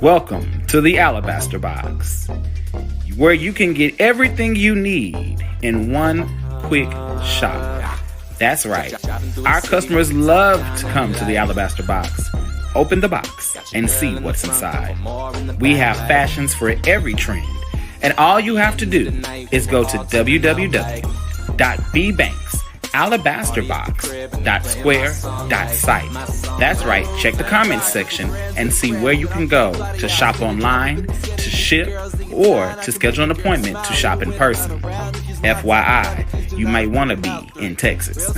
Welcome to the Alabaster Box, where you can get everything you need in one quick shop. That's right. Our customers love to come to the Alabaster Box, open the box, and see what's inside. We have fashions for every trend, and all you have to do is go to www.banksalabasterbox.square.site. That's right, check the comments section and see where you can go to shop online, to ship, or to schedule an appointment to shop in person. FYI, you might want to be in Texas.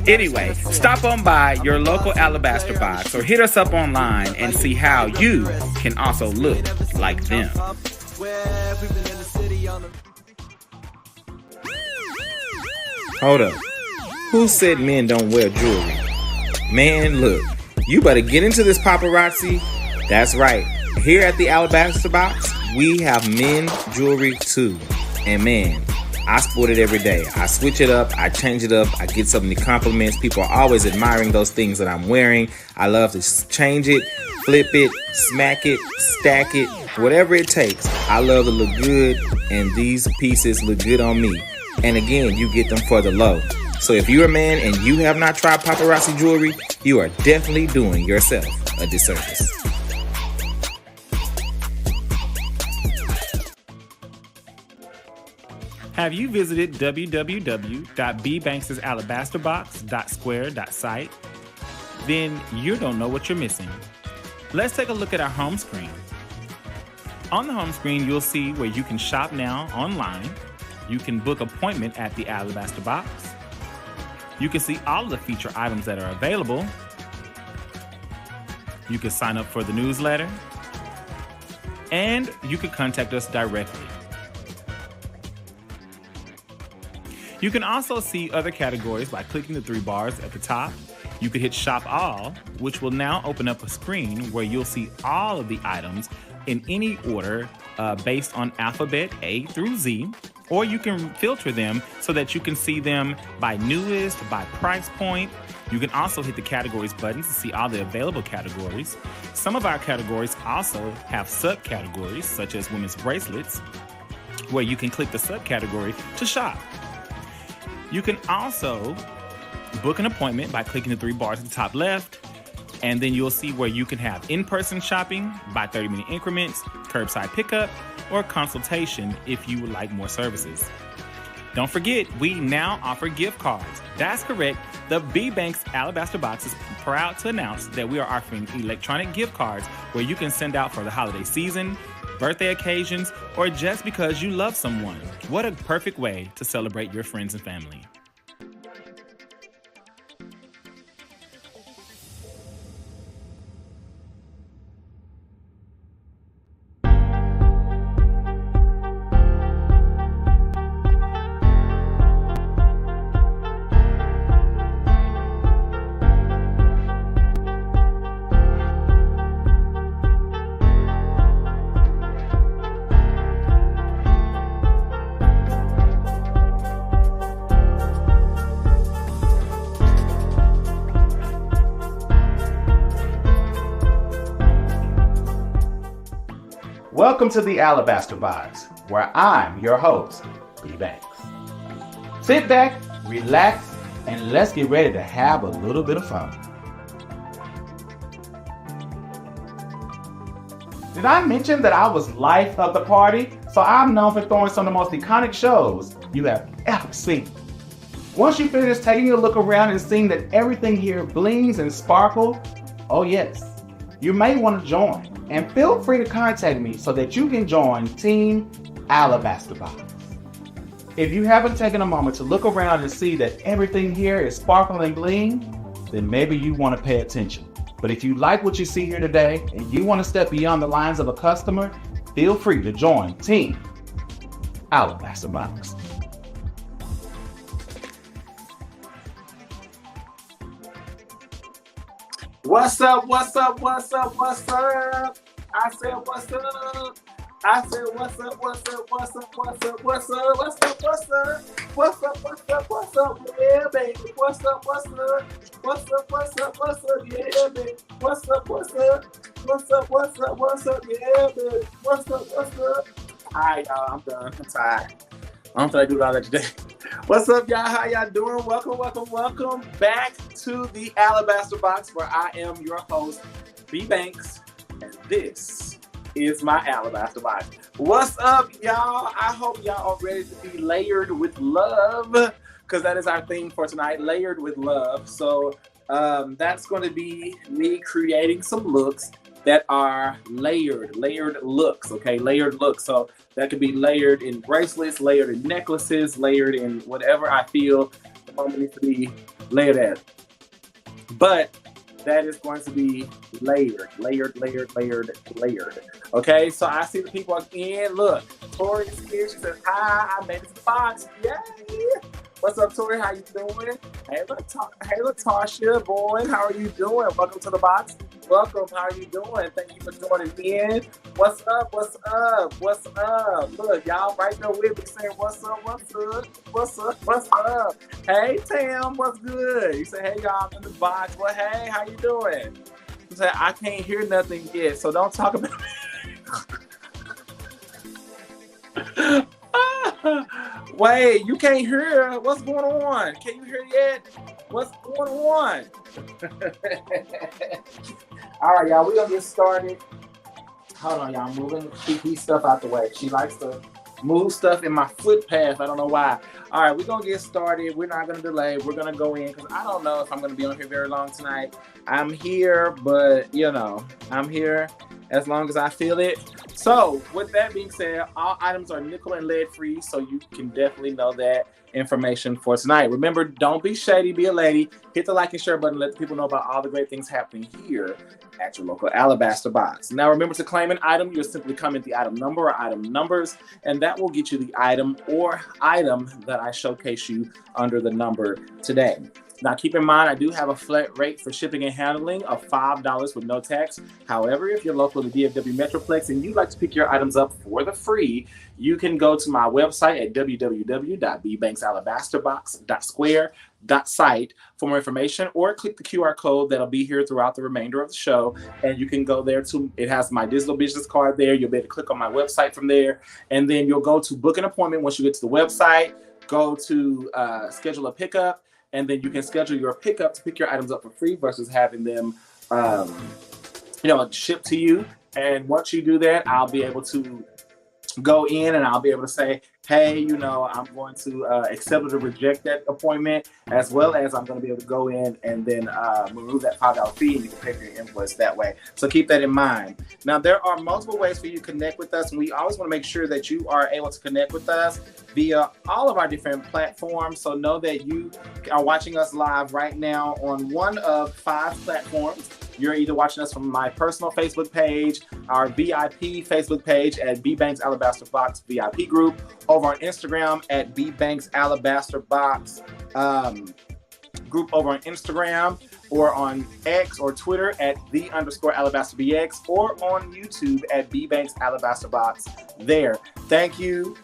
Anyway, stop on by your local Alabaster Box or hit us up online and see how you can also look like them. Hold up. Who said men don't wear jewelry? Man, look, you better get into this paparazzi. That's right. Here at the Alabaster Box, we have men jewelry too. And man, I sport it every day. I switch it up, I change it up, I get so many compliments. People are always admiring those things that I'm wearing. I love to change it, flip it, smack it, stack it, whatever it takes. I love to look good, and these pieces look good on me. And again, you get them for the low. So if you're a man and you have not tried paparazzi jewelry, you are definitely doing yourself a disservice. Have you visited www.banksalabasterbox.square.site? Then you don't know what you're missing. Let's take a look at our home screen. On the home screen, you'll see where you can shop now online. You can book an appointment at the Alabaster Box. You can see all of the feature items that are available. You can sign up for the newsletter. And you can contact us directly. You can also see other categories by clicking the three bars at the top. You can hit Shop All, which will now open up a screen where you'll see all of the items in any order based on alphabet A through Z. Or you can filter them so that you can see them by newest, by price point. You can also hit the categories button to see all the available categories. Some of our categories also have subcategories, such as women's bracelets, where you can click the subcategory to shop. You can also book an appointment by clicking the three bars at the top left, and then you'll see where you can have in-person shopping by 30-minute increments, curbside pickup, or consultation if you would like more services. Don't forget, we now offer gift cards. That's correct. The B-Banks Alabaster Box is proud to announce that we are offering electronic gift cards where you can send out for the holiday season, birthday occasions, or just because you love someone. What a perfect way to celebrate your friends and family. Welcome to the Alabaster Box, where I'm your host, B. Banks. Sit back, relax, and let's get ready to have a little bit of fun. Did I mention that I was life of the party? So I'm known for throwing some of the most iconic shows you have ever seen. Once you finish taking a look around and seeing that everything here blings and sparkles, oh yes, you may want to join. And feel free to contact me so that you can join Team Alabaster Box. If you haven't taken a moment to look around and see that everything here is sparkling and bling, then maybe you want to pay attention. But if you like what you see here today and you want to step beyond the lines of a customer, feel free to join Team Alabaster Box. What's up? What's up? What's up? What's up? I said, what's up? I said, what's up? What's up? What's up? What's up? What's up? What's up? What's up? What's up? What's up? What's up? Yeah, baby. What's up? What's up? What's up? What's up? What's up? Yeah, baby. What's up? What's up? What's up? What's up? What's up? Yeah, baby. What's up? What's up? All right, y'all. I'm done. I'm tired. I don't think I do all that today. What's up, y'all? How y'all doing? Welcome back to the Alabaster Box, where I am your host, B Banks, and this is my Alabaster Box. What's up, y'all? I hope y'all are ready to be layered with love, because that is our theme for tonight, layered with love. So that's going to be me creating some looks that are layered looks, okay? Layered looks. So that could be layered in bracelets, layered in necklaces, layered in whatever I feel the moment needs to be layered at. But that is going to be layered. Okay, so I see the people again. Look, Tori is here. She says, hi, I made it to the box. Yay! What's up, Tori? How you doing? Hey, Latasha, boy, how are you doing? Welcome to the box. Welcome. How are you doing? Thank you for joining in. What's up? What's up? What's up? Look, y'all right there with me saying, what's up? What's up? What's up? What's up? Hey, Tam, what's good? You say, hey, y'all, I'm in the box. Well, hey, how you doing? You say, I can't hear nothing yet, so don't talk about it. Wait, you can't hear? What's going on? Can you hear yet? What's going on? All right, y'all, we're going to get started. Hold on, y'all. I'm moving PP stuff out the way. She likes to move stuff in my footpath. I don't know why. All right, we're going to get started. We're not going to delay. We're going to go in because I don't know if I'm going to be on here very long tonight. I'm here, but, you know, I'm here as long as I feel it. So, with that being said, all items are nickel and lead free, so you can definitely know that information for tonight. Remember, don't be shady, be a lady. Hit the like and share button, let the people know about all the great things happening here at your local Alabaster Box. Now, remember to claim an item. You'll simply comment the item number or item numbers, and that will get you the item or item that I showcase you under the number today. Now, keep in mind, I do have a flat rate for shipping and handling of $5 with no tax. However, if you're local to the DFW Metroplex and you'd like to pick your items up for the free, you can go to my website at www.banksalabasterbox.square.site for more information, or click the QR code that'll be here throughout the remainder of the show. And you can go there to, it has my digital business card there. You'll be able to click on my website from there. And then you'll go to book an appointment once you get to the website, go to schedule a pickup. And then you can schedule your pickup to pick your items up for free versus having them, shipped to you. And once you do that, I'll be able to go in and I'll be able to say, hey, I'm going to accept or reject that appointment, as well as I'm going to be able to go in and then remove that $5 fee, and you can pay for your invoice that way. So keep that in mind. Now, there are multiple ways for you to connect with us, and we always want to make sure that you are able to connect with us via all of our different platforms. So know that you are watching us live right now on one of 5 platforms. You're either watching us from my personal Facebook page, our VIP Facebook page at B Banks Alabaster Box VIP group, over on Instagram at B Banks Alabaster Box group over on Instagram, or on X or Twitter at _AlabasterBX, or on YouTube at B Banks Alabaster Box there. Thank you,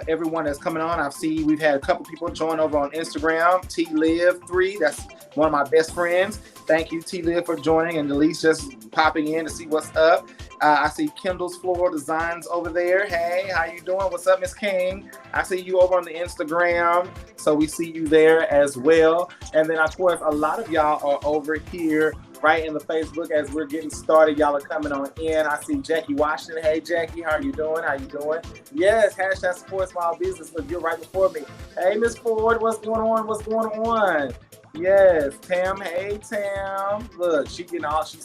everyone that's coming on. I see we've had a couple people join over on Instagram. TLive3, that's one of my best friends. Thank you, T-Liv, for joining, and Elise just popping in to see what's up. I see Kendall's Floral Designs over there. Hey, how you doing? What's up, Miss King? I see you over on the Instagram, so we see you there as well. And then, of course, a lot of y'all are over here right in the Facebook as we're getting started. Y'all are coming on in. I see Jackie Washington. Hey, Jackie, how are you doing? How you doing? Yes, hashtag support small business. Look, you're right before me. Hey, Miss Ford, what's going on? What's going on? Yes, Tam. Hey, Tam. Look, she's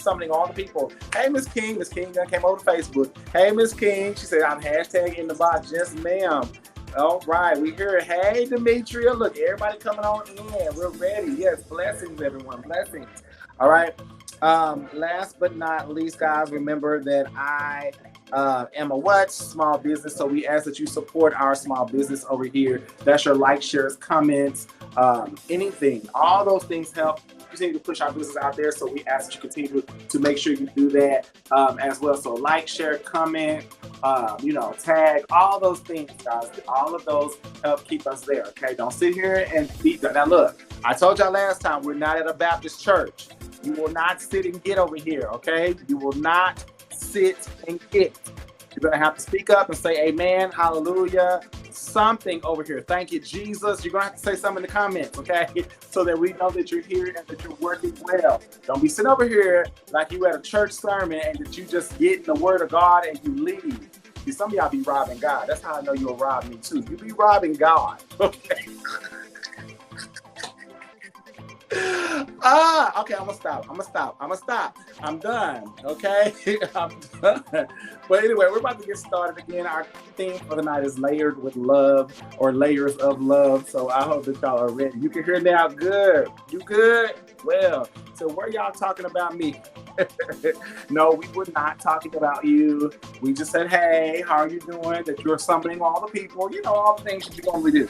summoning all the people. Hey, Miss King. Miss King came over to Facebook. Hey, Miss King. She said, I'm hashtag in the box. Yes, ma'am. All right, we here. Hey, Demetria. Look, everybody coming on in. We're ready. Yes, blessings, everyone. Blessings. All right. Last but not least, guys, remember that I am a what? Small business. So we ask that you support our small business over here. That's your like, shares, comments, anything. All those things help continue to push our business out there. So we ask that you continue to make sure you do that as well. So like, share, comment, tag, all those things, guys. All of those help keep us there. Okay, don't sit here and be. Now look, I told y'all last time we're not at a Baptist church. You will not sit and get over here. Okay, you will not sit and get. You're gonna have to speak up and say amen, hallelujah, something over here. Thank you, Jesus. You're gonna have to say something in the comments, okay? So that we know that you're here and that you're working well. Don't be sitting over here like you at a church sermon and that you just get in the word of God and you leave. See, some of y'all be robbing God. That's how I know you'll rob me too. You be robbing God, okay? Okay, I'm gonna stop. I'm done, okay? I'm done. But anyway, we're about to get started again. Our theme for the night is layered with love or layers of love. So I hope that y'all are ready. You can hear now. Good. You good? Well, so were y'all talking about me? No, we were not talking about you. We just said, hey, how are you doing? That you're summoning all the people. You know, all the things that you normally do.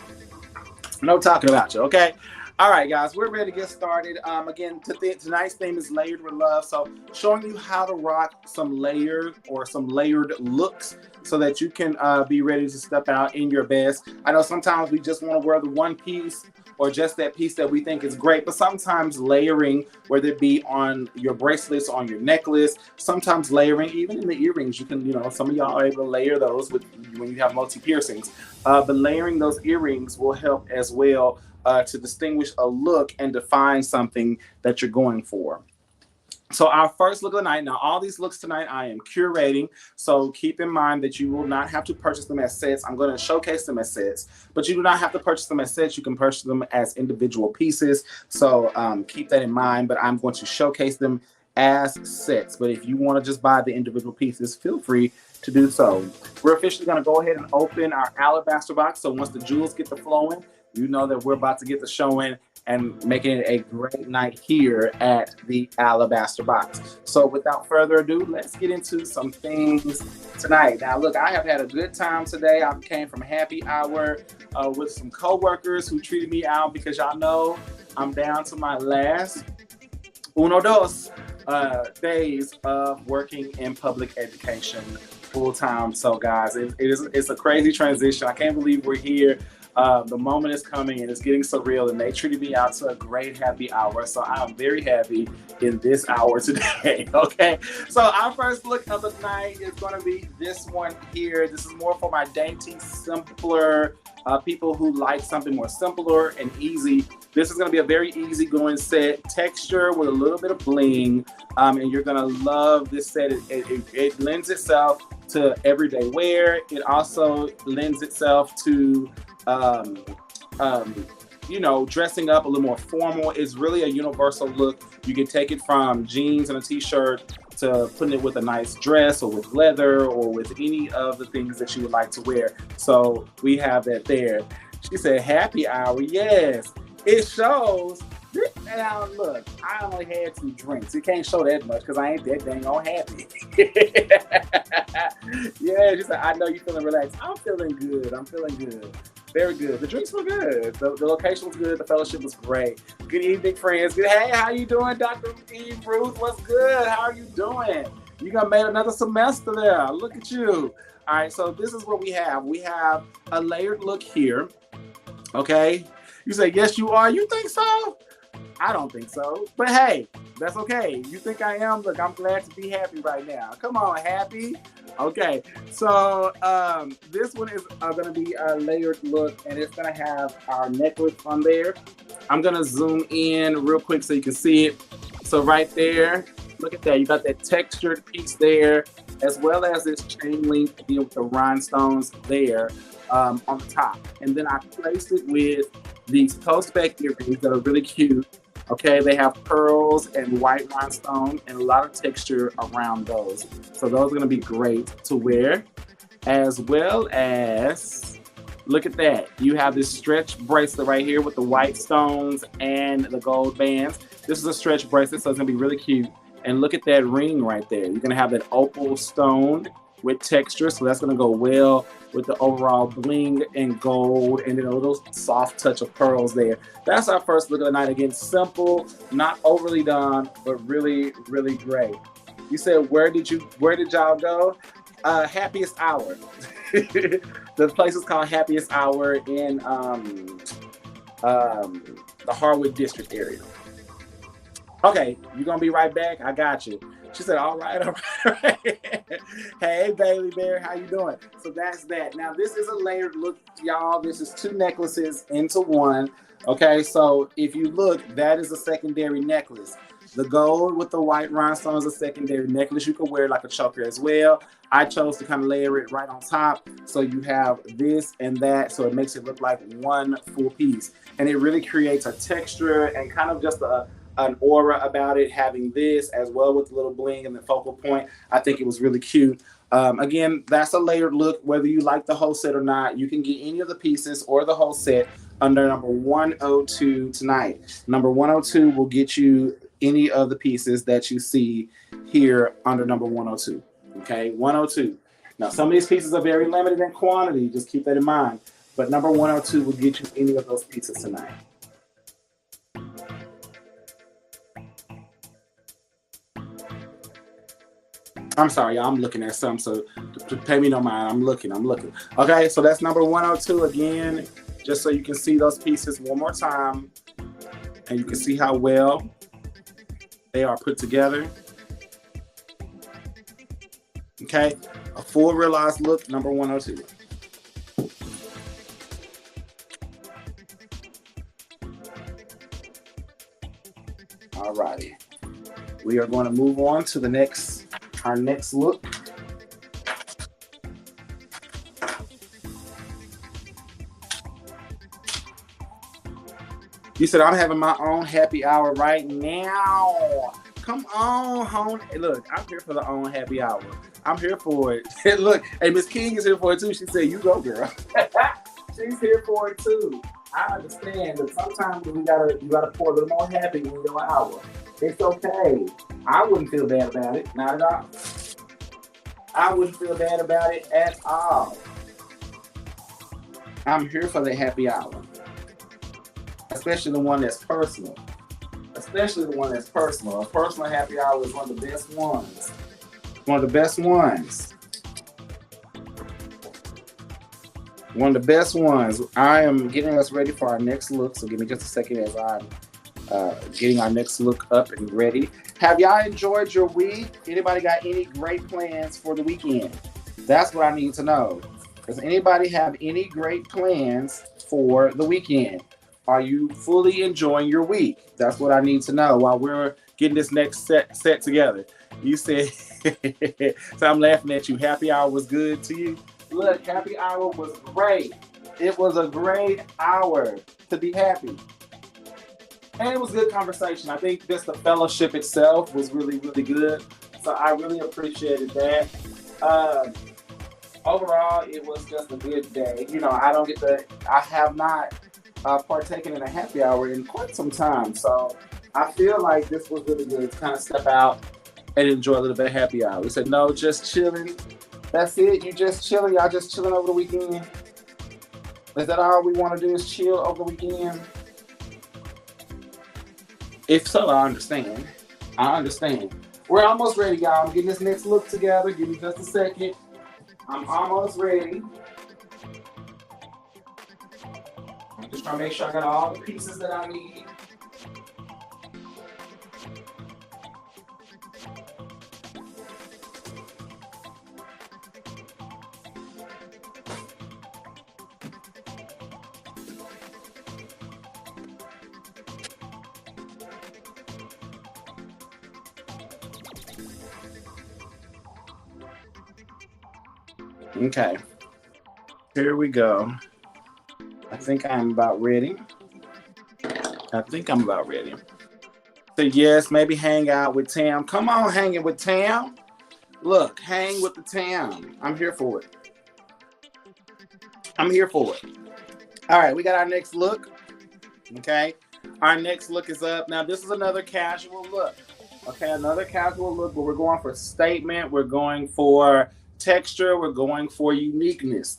No talking about you, okay? All right, guys, we're ready to get started. Again, tonight's theme is layered with love. So showing you how to rock some layered or some layered looks so that you can be ready to step out in your best. I know sometimes we just want to wear the one piece or just that piece that we think is great, but sometimes layering, whether it be on your bracelets, on your necklace, sometimes layering, even in the earrings, you can, some of y'all are able to layer those when you have multi-piercings. But layering those earrings will help as well to distinguish a look and define something that you're going for. So our first look of the night, now all these looks tonight I am curating, so keep in mind that you will not have to purchase them as sets. I'm going to showcase them as sets, but you do not have to purchase them as sets. You can purchase them as individual pieces, so keep that in mind, but I'm going to showcase them as sets. But if you want to just buy the individual pieces, feel free to do so. We're officially going to go ahead and open our alabaster box, so once the jewels get to flowing, you know that we're about to get the showing and making it a great night here at the Alabaster Box. So without further ado, let's get into some things tonight. Now, look, I have had a good time today. I came from happy hour with some coworkers who treated me out because y'all know I'm down to my last dos days of working in public education full time. So guys, it's a crazy transition. I can't believe we're here. The moment is coming and it's getting surreal, and they treated me out to a great happy hour. So I'm very happy in this hour today. Okay. So our first look of the night is going to be this one here. This is more for my dainty, simpler people who like something more simpler and easy. This is going to be a very easy going set, texture with a little bit of bling, and you're going to love this set. It lends itself to everyday wear. It also lends itself to dressing up a little more formal. It's really a universal look. You can take it from jeans and a t-shirt to putting it with a nice dress or with leather or with any of the things that you would like to wear. So we have that there. She said, happy hour. Yes, it shows. Now look, I only had 2 drinks. It can't show that much because I ain't that dang on happy. Yeah, she said, I know you're feeling relaxed. I'm feeling good. Very good. The drinks were good. The location was good. The fellowship was great. Good evening, friends. Good. Hey, how you doing, Dr. Eve Ruth? What's good? How are you doing? You got made another semester there. Look at you. All right, so this is what we have. We have a layered look here. Okay. You say, yes, you are. You think so? I don't think so. But hey, that's okay. You think I am? Look, I'm glad to be happy right now. Come on, happy. Okay, so this one is going to be a layered look, and it's going to have our necklace on there. I'm going to zoom in real quick so you can see it. So right there, look at that. You got that textured piece there, as well as this chain link with the rhinestones there on the top. And then I placed it with these post-back earrings that are really cute. Okay, they have pearls and white rhinestone and a lot of texture around those. So those are going to be great to wear, as well as Look at that. You have this stretch bracelet right here with the white stones and the gold bands. This is a stretch bracelet, so it's gonna be really cute. And look at that ring right there. You're gonna have that opal stone with texture, so that's gonna go well with the overall bling and gold, and then a little soft touch of pearls there. That's our first look of the night. Again, simple, not overly done, but really, really great. You said, where did y'all go? Happiest Hour. The place is called Happiest Hour in the Harwood District area. Okay, you're gonna be right back. I got you. She said, all right, all right. Hey, Bailey Bear, how you doing? So that's that. Now, this is a layered look, y'all. This is 2 necklaces into one. Okay, so if you look, that is a secondary necklace. The gold with the white rhinestone is a secondary necklace. You can wear it like a choker as well. I chose to kind of layer it right on top. So you have this and that. So it makes it look like one full piece. And it really creates a texture and kind of just an aura about it, having this as well with the little bling and the focal point. I think it was really cute. Again, that's a layered look. Whether you like the whole set or not, you can get any of the pieces or the whole set under number 102 tonight. Number 102 will get you any of the pieces that you see here under number 102. Okay, 102. Now, some of these pieces are very limited in quantity. Just keep that in mind. But number 102 will get you any of those pieces tonight. I'm sorry, y'all. I'm looking at something, so pay me no mind. I'm looking. Okay, so that's number 102 again, just so you can see those pieces one more time, and you can see how well they are put together. Okay, a full realized look, number 102. All righty. We are going to move on to our next look. You said, I'm having my own happy hour right now. Come on, home. Hey, look, I'm here for the own happy hour. I'm here for it. Look, hey, Miss King is here for it too. She said, you go, girl. She's here for it too. I understand that sometimes you gotta pour a little more happy in your hour. It's okay. I wouldn't feel bad about it. Not at all. I wouldn't feel bad about it at all. I'm here for the happy hour. Especially the one that's personal. A personal happy hour is one of the best ones. One of the best ones. I am getting us ready for our next look, so give me just a second as I'm getting our next look up and ready. Have y'all enjoyed your week? Anybody got any great plans for the weekend? That's what I need to know. Does anybody have any great plans for the weekend? Are you fully enjoying your week? That's what I need to know while we're getting this next set together. You said, so I'm laughing at you. Happy hour was good to you? Look, happy hour was great. It was a great hour to be happy. And it was good conversation. I think just the fellowship itself was really, really good. So I really appreciated that. Overall, it was just a good day. You know, I have not partaken in a happy hour in quite some time. So I feel like this was really good to kind of step out and enjoy a little bit of happy hour. We said, no, just chilling. That's it. You just chilling. Y'all just chilling over the weekend. Is that all we want to do is chill over the weekend? If so, I understand. We're almost ready, y'all. I'm getting this next look together. Give me just a second. I'm almost ready. I'm just trying to make sure I got all the pieces that I need. Okay, here we go. I think I'm about ready. So yes, maybe hang out with Tam. Come on, hanging with Tam. Look, hang with the Tam. I'm here for it. I'm here for it. All right, we got our next look. Okay, our next look is up. Now, this is another casual look. Okay, another casual look, but we're going for statement. We're going for texture. We're going for uniqueness.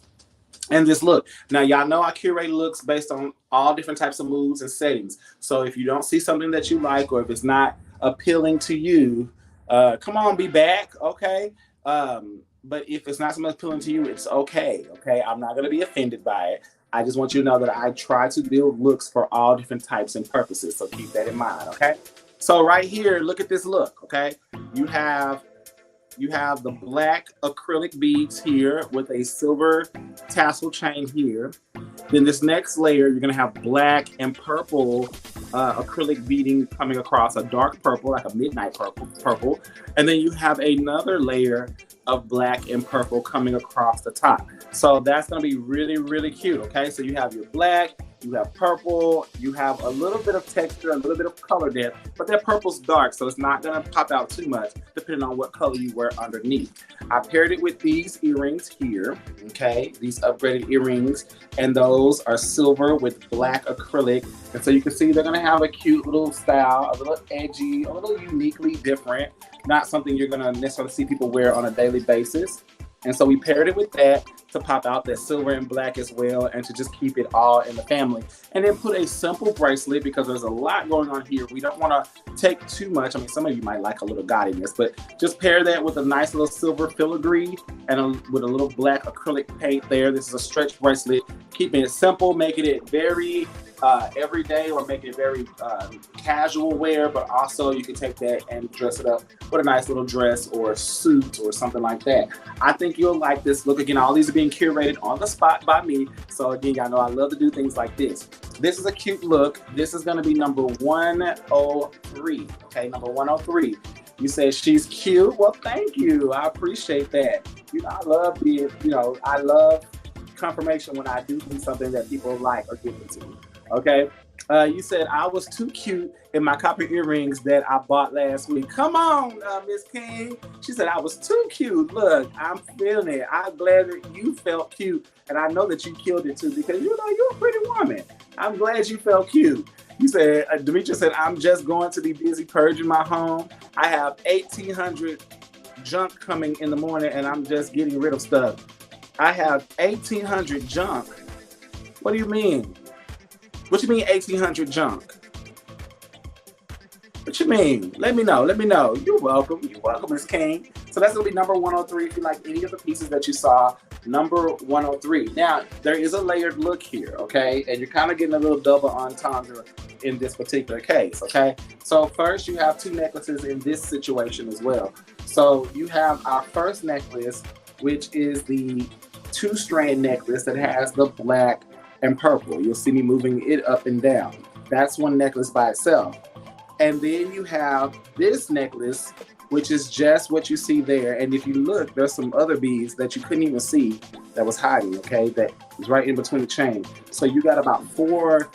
And this look. Now, y'all know I curate looks based on all different types of moods and settings. So if you don't see something that you like, or if it's not appealing to you, come on, be back, okay? But if it's not something appealing to you, it's okay, okay? I'm not gonna be offended by it. I just want you to know that I try to build looks for all different types and purposes. So keep that in mind, okay? So right here, look at this look, okay? You have the black acrylic beads here with a silver tassel chain here. Then this next layer, you're gonna have black and purple acrylic beading coming across, a dark purple, like a midnight purple. And then you have another layer of black and purple coming across the top. So that's gonna be really, really cute, okay? So you have your black, you have purple, you have a little bit of texture, a little bit of color depth, but that purple's dark, so it's not gonna pop out too much depending on what color you wear underneath. I paired it with these earrings here, okay? These upgraded earrings, and those are silver with black acrylic. And so you can see they're gonna have a cute little style, a little edgy, a little uniquely different, not something you're gonna necessarily see people wear on a daily basis. And so we paired it with that to pop out that silver and black as well, and to just keep it all in the family. And then put a simple bracelet, because there's a lot going on here. We don't want to take too much. I mean, some of you might like a little gaudiness, but just pair that with a nice little silver filigree and with a little black acrylic paint there. This is a stretch bracelet, keeping it simple, making it very everyday, or make it very casual wear, but also you can take that and dress it up with a nice little dress or suit or something like that. I think you'll like this look. Again, all these are being curated on the spot by me. So again, y'all know I love to do things like this. This is a cute look. This is gonna be number 103, okay, number 103. You said she's cute. Well, thank you. I appreciate that. You know, I love being, I love confirmation when I do something that people like or give it to me. Okay. You said I was too cute in my copper earrings that I bought last week. Come on, Miss King. She said I was too cute. Look, I'm feeling it. I'm glad that you felt cute, and I know that you killed it too, because you're a pretty woman. I'm glad you felt cute. You said, Demetria said, I'm just going to be busy purging my home. I have 1,800 junk coming in the morning, and I'm just getting rid of stuff. I have 1,800 junk. What do you mean? What you mean 1,800 junk? What you mean? Let me know. Let me know. You're welcome. You're welcome, Miss King. So that's going to be number 103 if you like any of the pieces that you saw. Number 103. Now, there is a layered look here, okay? And you're kind of getting a little double entendre in this particular case, okay? So first, you have two necklaces in this situation as well. So you have our first necklace, which is the two-strand necklace that has the black and purple. You'll see me moving it up and down. That's one necklace by itself. And then you have this necklace, which is just what you see there. And if you look, there's some other beads that you couldn't even see that was hiding, okay? That was right in between the chain. So you got about 4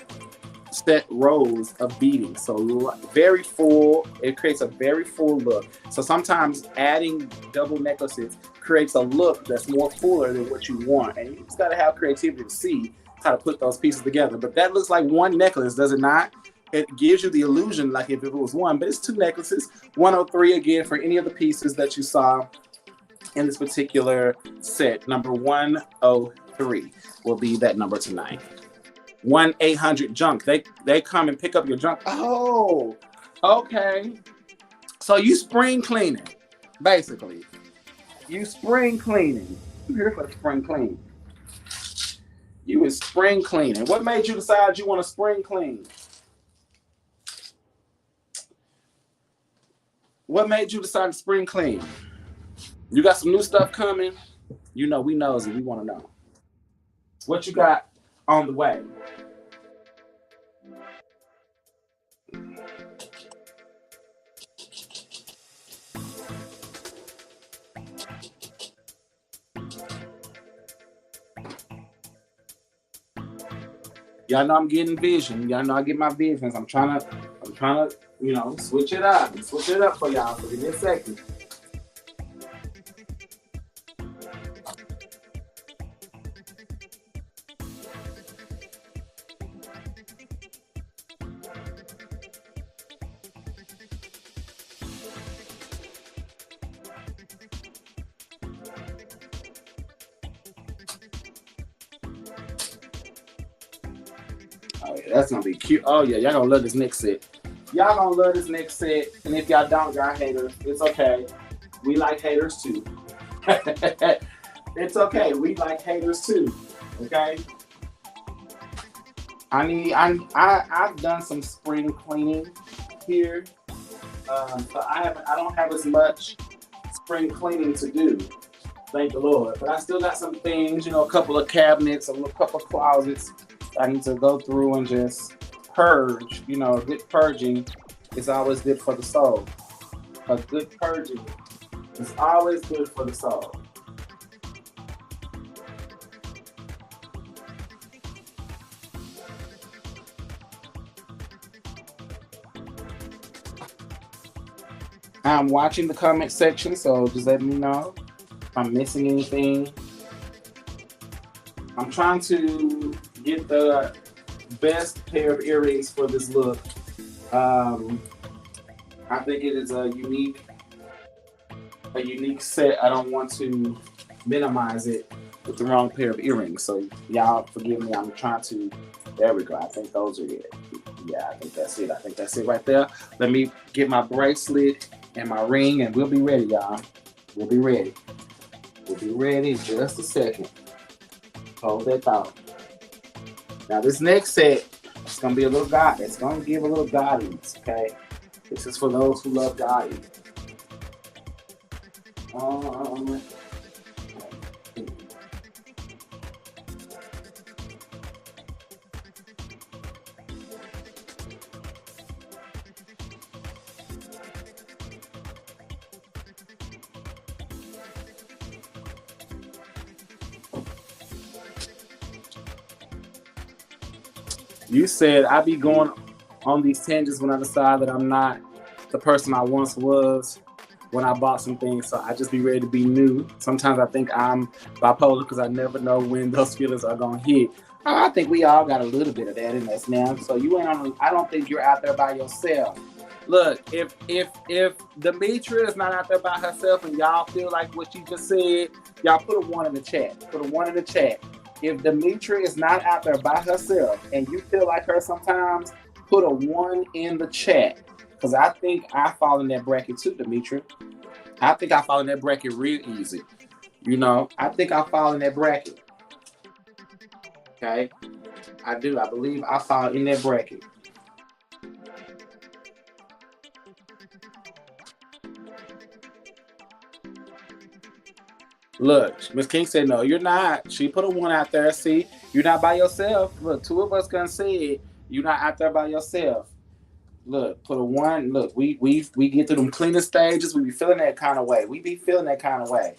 set rows of beading. So very full. It creates a very full look. So sometimes adding double necklaces creates a look that's more fuller than what you want. And you just got to have creativity to see how to put those pieces together. But that looks like one necklace, does it not? It gives you the illusion like if it was one, but it's 2 necklaces. 103 again for any of the pieces that you saw in this particular set. Number 103 will be that number tonight. 1-800 junk. They come and pick up your junk. Oh, okay. So you spring cleaning, basically. You spring cleaning. I'm here for the spring clean. You is spring cleaning. What made you decide you want to spring clean? What made you decide to spring clean? You got some new stuff coming? You know, we nosy. We want to know. What you got on the way? Y'all know I'm getting vision. Y'all know I get my visions. I'm trying to, switch it up. Switch it up for y'all. So give me a second. Oh yeah, that's gonna be cute. Oh yeah, y'all gonna love this next set. Y'all gonna love this next set. And if y'all don't, y'all haters. It's okay. We like haters too. It's okay. We like haters too. Okay. I've done some spring cleaning here. So I don't have as much spring cleaning to do. Thank the Lord. But I still got some things, a couple of cabinets, a couple of closets I need to go through and just purge. Good purging is always good for the soul. A good purging is always good for the soul. I'm watching the comment section, so just let me know if I'm missing anything. I'm trying to get the best pair of earrings for this look. I think it is a unique set. I don't want to minimize it with the wrong pair of earrings. So y'all forgive me. I'm trying to. There we go. I think those are it. Yeah, I think that's it. I think that's it right there. Let me get my bracelet and my ring, and we'll be ready, y'all. We'll be ready. We'll be ready in just a second. Hold that thought. Now this next set, it's gonna be a little god. It's gonna give a little gaudiness, okay? This is for those who love gaudy. You said I be going on these tangents when I decide that I'm not the person I once was when I bought some things. So I just be ready to be new. Sometimes I think I'm bipolar because I never know when those feelings are gonna hit. I think we all got a little bit of that in us now. So you ain't on. I don't think you're out there by yourself. Look, if Demetria is not out there by herself and y'all feel like what you just said, y'all put a 1 in the chat. Put a 1 in the chat. If Demetria is not out there by herself and you feel like her sometimes, put a 1 in the chat. Because I think I fall in that bracket too, Demetria. I think I fall in that bracket real easy. I think I fall in that bracket. Okay? I do. I believe I fall in that bracket. Look, Miss King said, no, you're not. She put a 1 out there. See, you're not by yourself. Look, 2 of us gonna say it. You're not out there by yourself. Look, put a 1. Look, we get through them cleaning stages. We be feeling that kind of way. We be feeling that kind of way.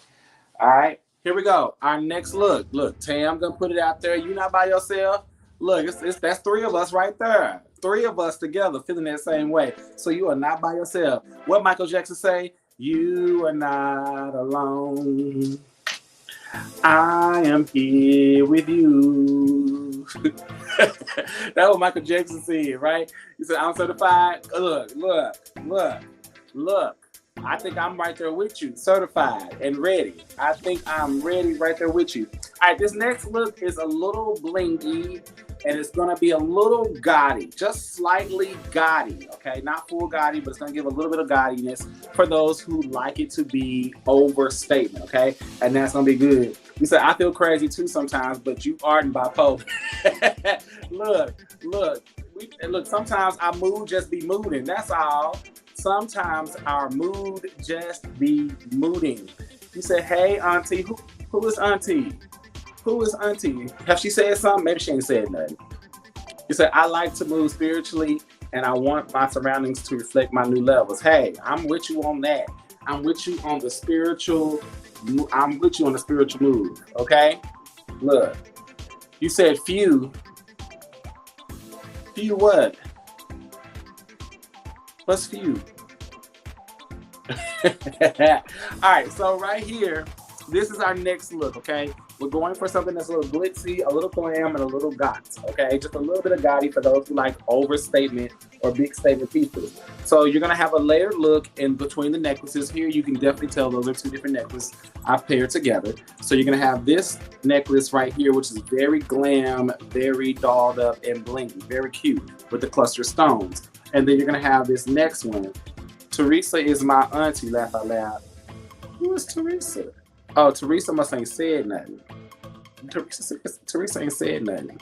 All right, here we go. Our next look. Look, Tam gonna put it out there. You're not by yourself. Look, that's 3 of us right there. 3 of us together feeling that same way. So you are not by yourself. What Michael Jackson say? You are not alone. I am here with you. That's what Michael Jackson said, right? He said, I'm certified. Look. I think I'm right there with you, certified and ready. I think I'm ready right there with you. All right, this next look is a little blingy, and it's going to be a little gaudy, just slightly gaudy, okay? Not full gaudy, but it's going to give a little bit of gaudiness for those who like it to be overstatement, okay? And that's going to be good. You said, I feel crazy too sometimes, but you aren't bipolar. Look, sometimes our mood just be mooding, that's all. Sometimes our mood just be mooding. You said, hey, auntie, who is auntie? Who is auntie? Have she said something? Maybe she ain't said nothing. You said, I like to move spiritually and I want my surroundings to reflect my new levels. Hey, I'm with you on that. I'm with you on the spiritual move, okay? Look, you said few. Few what? What's few? All right, so right here, this is our next look, okay? We're going for something that's a little glitzy, a little glam, and a little gotch, okay? Just a little bit of gaudy for those who like overstatement or big statement pieces. So you're gonna have a layered look in between the necklaces. Here you can definitely tell those are two different necklaces I've paired together. So you're gonna have this necklace right here, which is very glam, very dolled up and blingy, very cute with the cluster stones. And then you're gonna have this next one. Teresa is my auntie, laugh out loud. Who is Teresa? Oh, Teresa must ain't said nothing. Teresa ain't said nothing.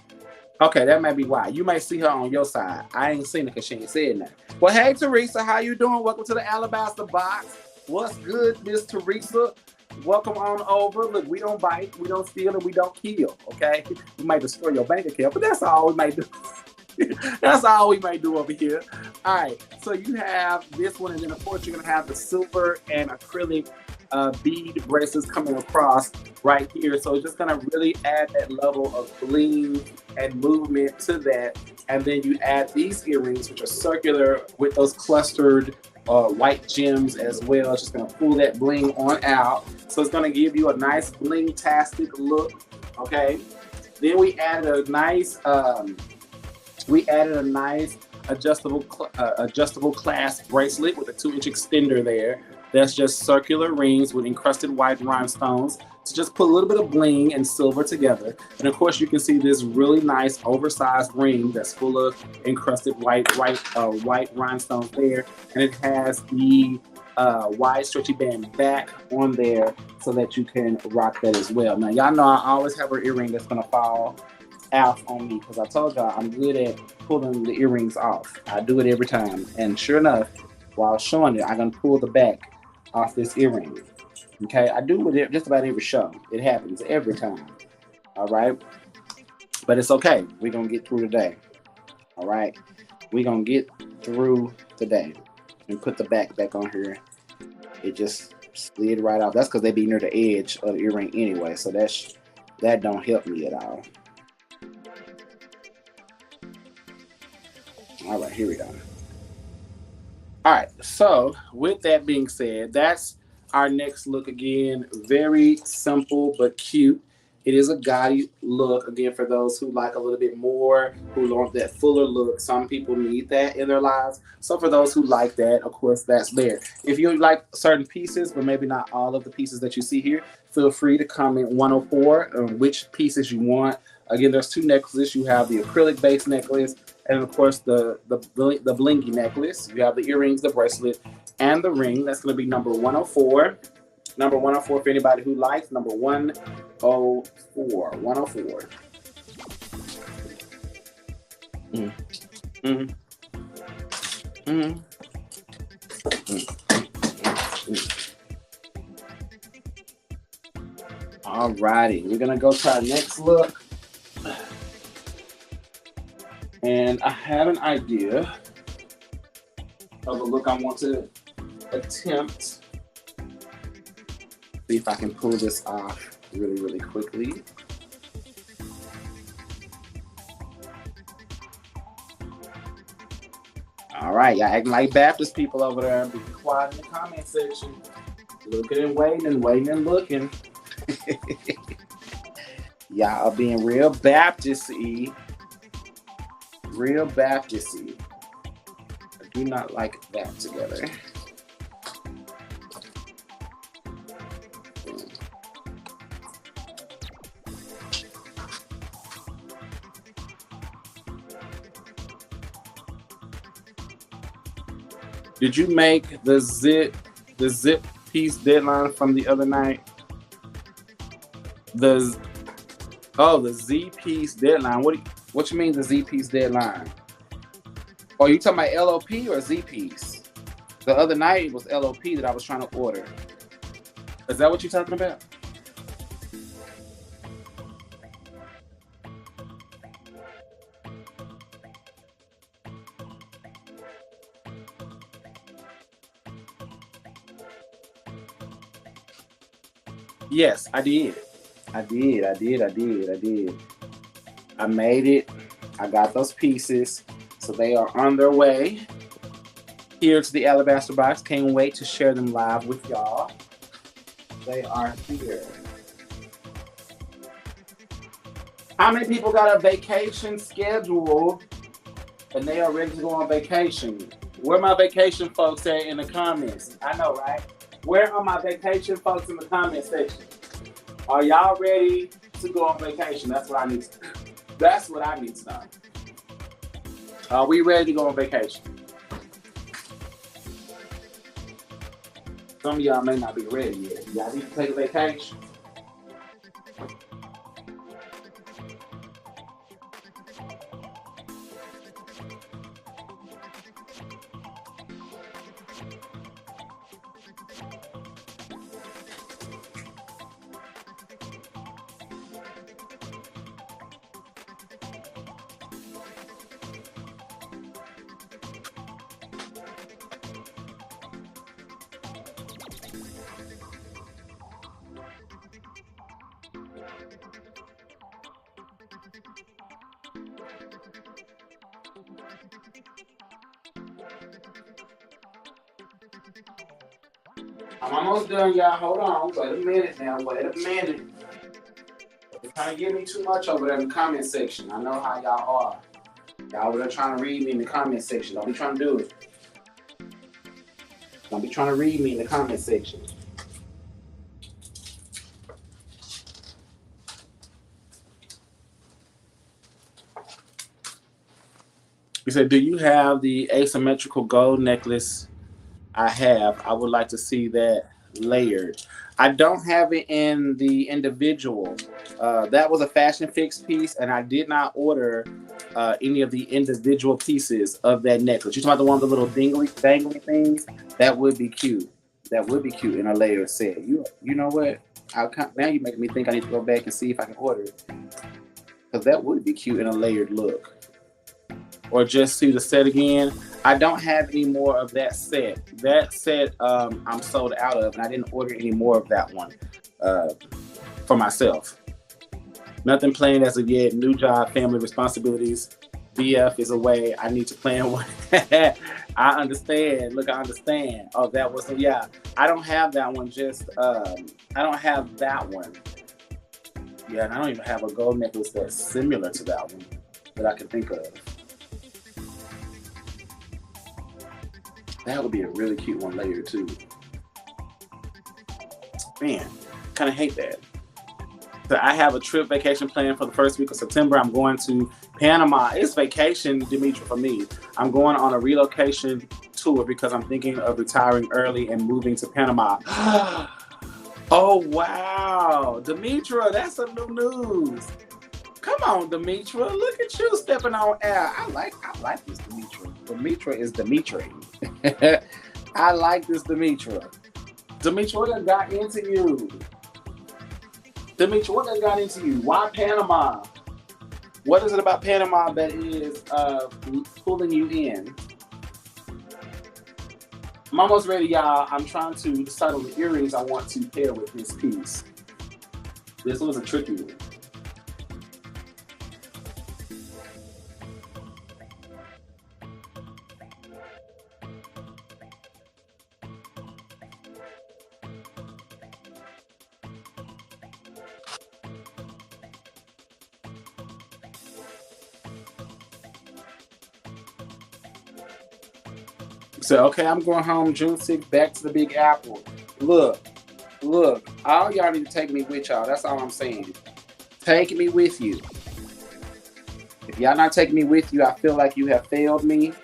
Okay, that might be why. You might see her on your side. I ain't seen her because she ain't said nothing. Well, hey, Teresa, how you doing? Welcome to the Alabaster Box. What's good, Miss Teresa? Welcome on over. Look, we don't bite, we don't steal, and we don't kill, okay? We might destroy your bank account, but that's all we might do. That's all we might do over here. All right, so you have this one, and then of course you're gonna have the silver and acrylic bead bracelets coming across right here. So it's just gonna really add that level of bling and movement to that. And then you add these earrings, which are circular with those clustered white gems as well. It's just gonna pull that bling on out. So it's gonna give you a nice bling-tastic look, okay? Then we added a nice adjustable clasp bracelet with a 2-inch extender there. That's just circular rings with encrusted white rhinestones to just put a little bit of bling and silver together. And of course, you can see this really nice oversized ring that's full of encrusted white rhinestones there, and it has the wide stretchy band back on there so that you can rock that as well. Now, y'all know I always have an earring that's gonna fall out on me because I told y'all I'm good at pulling the earrings off. I do it every time, and sure enough, while showing it, I'm gonna pull the back off this earring. Okay, I do it just about every show. It happens every time. All right, but it's okay. We're gonna get through today. All right, we're gonna get through today and put the back on here. It just slid right off. That's because they be near the edge of the earring anyway, so that don't help me at all. All right, here we go. All right, so with that being said, that's our next look again. Very simple but cute. It is a gaudy look, again, for those who like a little bit more, who want that fuller look. Some people need that in their lives. So for those who like that, of course, that's there. If you like certain pieces, but maybe not all of the pieces that you see here, feel free to comment 104 on which pieces you want. Again, there's two necklaces. You have the acrylic base necklace, and of course the blingy necklace. You have the earrings, the bracelet, and the ring. That's going to be number 104. Number 104 for anybody who likes. Number 104. 104. Mm. Mm. Mm. Mm. All righty, we're going to go to our next look. And I have an idea of a look I want to attempt. See if I can pull this off really, really quickly. All right, y'all acting like Baptist people over there. Be quiet in the comment section. Looking and waiting and looking. Y'all are being real Baptist-y. Real Baptist-y. I do not like that together. Did you make the zip piece deadline from the other night? The Z piece deadline. What you mean the Z piece deadline? Oh, you talking about LOP or Z piece? The other night it was LOP that I was trying to order. Is that what you're talking about? Yes, I did. I made it. I got those pieces. So they are on their way here to the Alabaster Box. Can't wait to share them live with y'all. They are here. How many people got a vacation scheduled and they are ready to go on vacation? Where my vacation folks at in the comments? I know, right? Where are my vacation folks in the comment section? Are y'all ready to go on vacation? That's what I need to know. That's what I need to know. Are we ready to go on vacation? Some of y'all may not be ready yet. Y'all need to take a vacation. I'm almost done, y'all. Hold on. Wait a minute now. Wait a minute. You're trying to give me too much over there in the comment section. I know how y'all are. Y'all were trying to read me in the comment section. Don't be trying to do it. Don't be trying to read me in the comment section. You said, do you have the asymmetrical gold necklace? I have. I would like to see that layered. I don't have it in the individual. That was a Fashion Fix piece, and I did not order any of the individual pieces of that necklace. You talking about the one with the little dangly things? That would be cute. That would be cute in a layered set. You know what? Now you make me think I need to go back and see if I can order it, because that would be cute in a layered look. Or just see the set again. I don't have any more of that set. That set I'm sold out of, and I didn't order any more of that one for myself. Nothing planned as of yet. New job, family responsibilities. BF is away. I need to plan one. I understand. Look, I understand. Oh, that was, yeah. I don't have that one. I don't have that one. Yeah, and I don't even have a gold necklace that's similar to that one that I can think of. That would be a really cute one layered too. Man, kind of hate that. So I have a trip vacation planned for the first week of September. I'm going to Panama. It's vacation, Demetra, for me. I'm going on a relocation tour because I'm thinking of retiring early and moving to Panama. Oh, wow. Demetra, that's some new news. Come on, Demetra. Look at you stepping on air. I like this Demetra. Demetra is Demetra. I like this Demetra. Demetra, what done got into you? Demetra, what done got into you? Why Panama? What is it about Panama that is pulling you in? I'm almost ready, y'all. I'm trying to decide on the earrings I want to pair with this piece. This was a tricky one. So, okay, I'm going home June 6th, back to the Big Apple. Look, all y'all need to take me with y'all. That's all I'm saying. Take me with you. If y'all not taking me with you, I feel like you have failed me.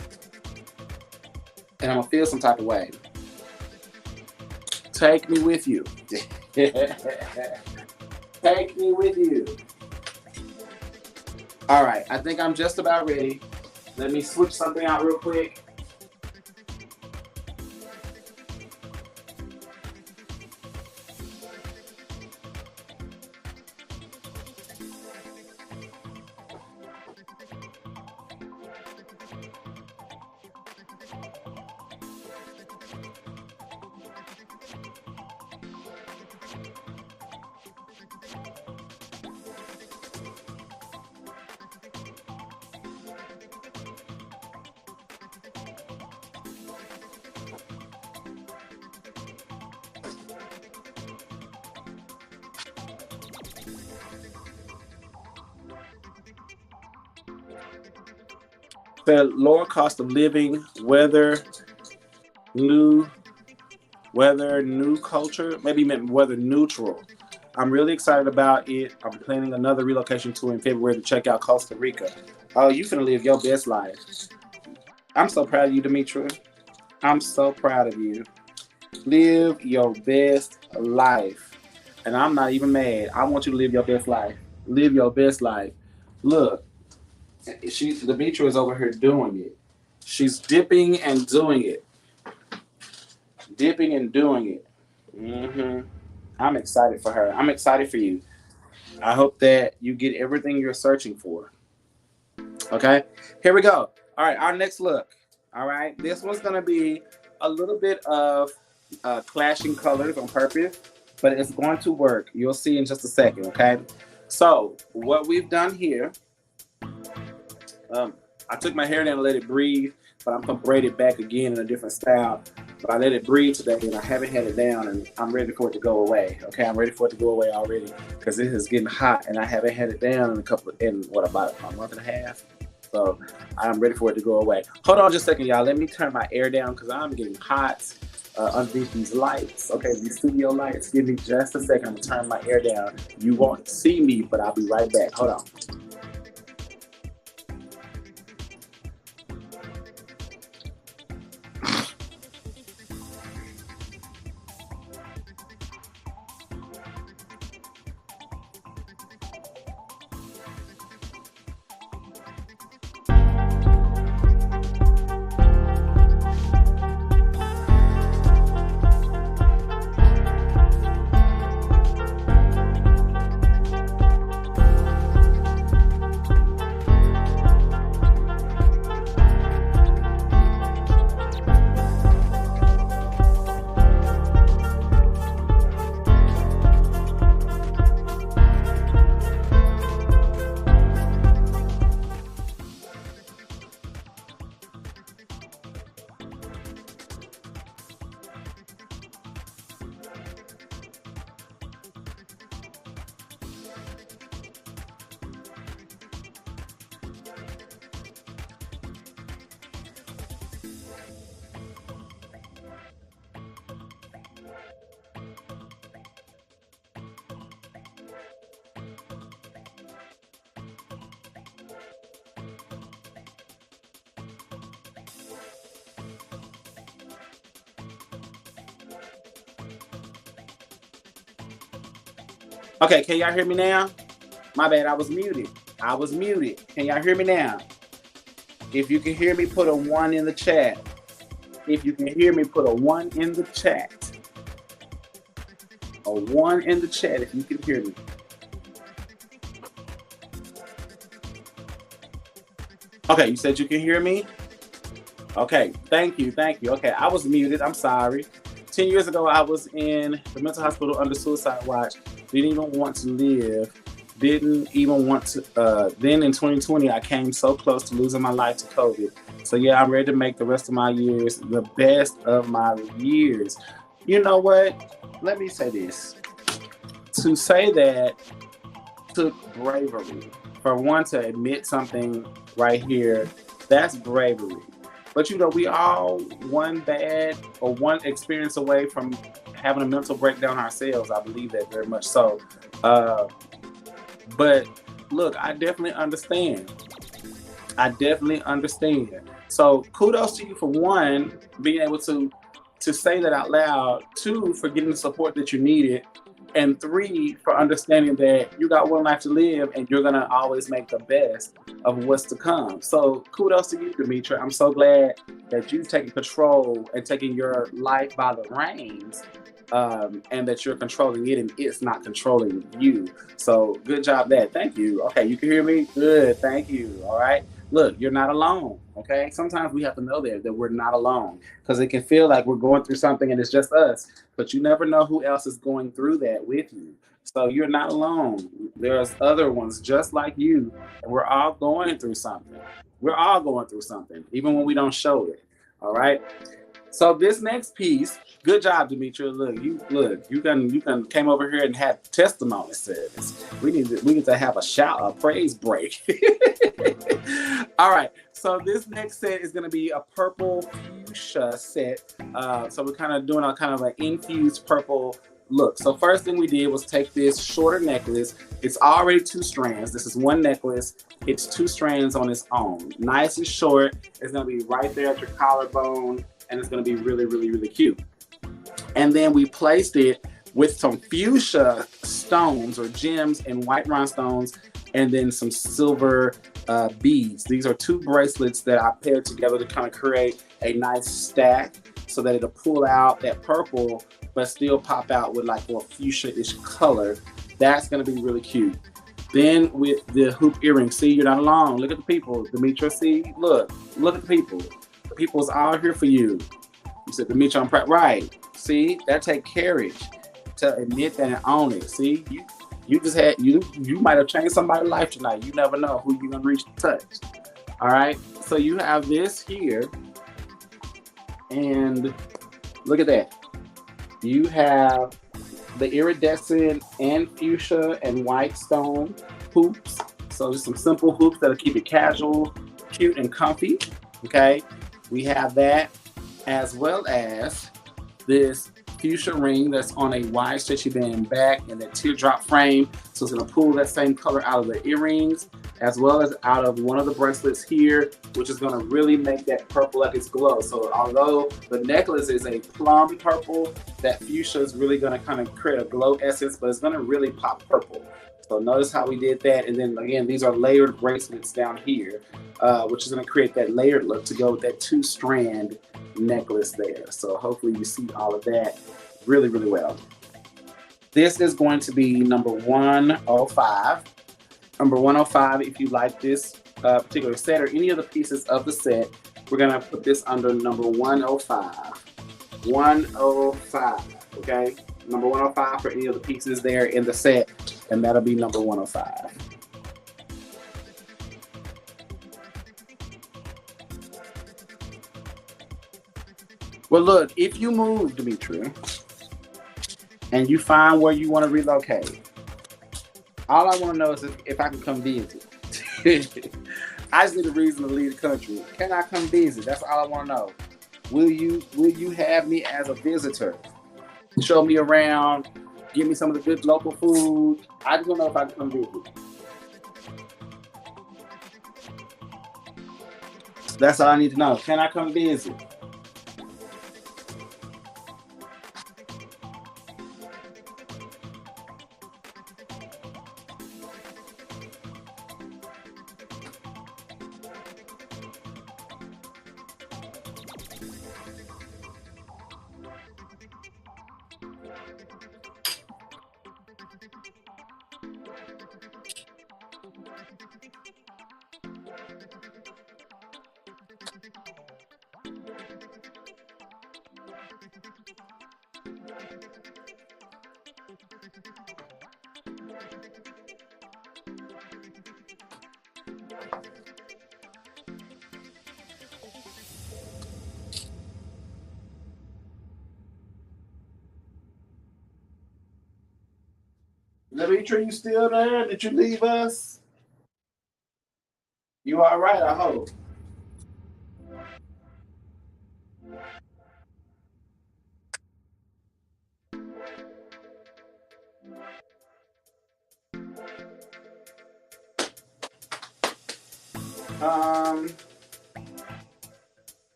And I'm going to feel some type of way. Take me with you. Take me with you. All right, I think I'm just about ready. Let me switch something out real quick. said lower cost of living, new culture, maybe meant weather neutral. I'm really excited about it. I'm planning another relocation tour in February to check out Costa Rica. Oh, you finna live your best life. I'm so proud of you, Demetra. I'm so proud of you. Live your best life. And I'm not even mad. I want you to live your best life. Live your best life. Look, Demetra is over here doing it. She's dipping and doing it. Dipping and doing it. Mm-hmm. I'm excited for her. I'm excited for you. I hope that you get everything you're searching for. Okay, here we go. All right, our next look. All right, this one's gonna be a little bit of clashing colors on purpose, but it's going to work. You'll see in just a second. Okay, so what we've done here, I took my hair down and let it breathe, but I'm gonna braid it back again in a different style. But I let it breathe today, and I haven't had it down, and I'm ready for it to go away. Okay, I'm ready for it to go away already because it is getting hot, and I haven't had it down in about a month and a half. So I'm ready for it to go away. Hold on just a second, y'all. Let me turn my air down because I'm getting hot underneath these lights. Okay, these studio lights. Give me just a second. I'm gonna turn my air down. You won't see me, but I'll be right back. Hold on. Okay, can y'all hear me now? My bad, I was muted. Can y'all hear me now? If you can hear me, put a 1 in the chat. If you can hear me, put a 1 in the chat. A 1 in the chat if you can hear me. Okay, you said you can hear me? Okay, thank you. Okay, I was muted, I'm sorry. 10 years ago, I was in the mental hospital under suicide watch. Didn't even want to live. Then in 2020, I came so close to losing my life to COVID. So yeah, I'm ready to make the rest of my years the best of my years. You know what? Let me say this. To say that took bravery. For one to admit something right here, that's bravery. But you know, we all one bad or one experience away from having a mental breakdown ourselves. I believe that very much so. But look, I definitely understand. So kudos to you for one, being able to say that out loud, 2, for getting the support that you needed, and 3, for understanding that you got one life to live and you're gonna always make the best of what's to come. So kudos to you, Demetra. I'm so glad that you've taken control and taking your life by the reins, and that you're controlling it and it's not controlling you. So good job there. Thank you. Okay, you can hear me? Good, thank you. All right. Look, you're not alone, okay? Sometimes we have to know that we're not alone because it can feel like we're going through something and it's just us, but you never know who else is going through that with you. So you're not alone. There's other ones just like you, and we're all going through something. Even when we don't show it, all right? So this next piece, good job, Demetra. You came over here and had testimony service. We need to have a praise break. All right. So this next set is going to be a purple fuchsia set. So we're kind of doing a kind of an infused purple look. So first thing we did was take this shorter necklace. It's already 2 strands. This is one necklace. It's 2 strands on its own. Nice and short. It's going to be right there at your collarbone, and it's going to be really, really, really cute. And then we placed it with some fuchsia stones or gems and white rhinestones, and then some silver beads. These are 2 bracelets that I paired together to kind of create a nice stack so that it'll pull out that purple but still pop out with like more fuchsia-ish color. That's going to be really cute. Then with the hoop earrings, see, you're not alone. Look at the people. Demetra, see, look at the people. The people's all here for you. You said, Demetra, I'm proud. Right. See, that take courage to admit that and own it. See, you just had, you might have changed somebody's life tonight. You never know who you're going to reach to touch. All right. So you have this here. And look at that. You have the iridescent and fuchsia and white stone hoops. So just some simple hoops that'll keep it casual, cute, and comfy. Okay. We have that, as well as this fuchsia ring that's on a wide stretchy band back and that teardrop frame. So it's going to pull that same color out of the earrings, as well as out of one of the bracelets here, which is going to really make that purple like it's glow. So although the necklace is a plum purple, that fuchsia is really going to kind of create a glow essence, but it's going to really pop purple. So notice how we did that. And then again, these are layered bracelets down here, which is going to create that layered look to go with that 2-strand necklace there. So hopefully you see all of that really, really well. This is going to be number 105. Number 105, if you like this particular set or any of the pieces of the set, we're going to put this under number 105. 105, okay? Number 105 for any of the pieces there in the set, and that'll be number 105. Well, look, if you move, Demetria, and you find where you want to relocate, all I want to know is if I can come visit. I just need a reason to leave the country. Can I come visit? That's all I want to know. Will you have me as a visitor? Show me around, give me some of the good local food. I just want to know if I can come visit. That's all I need to know. Can I come visit? Demetria, you still there? Did you leave us? You all right, I hope.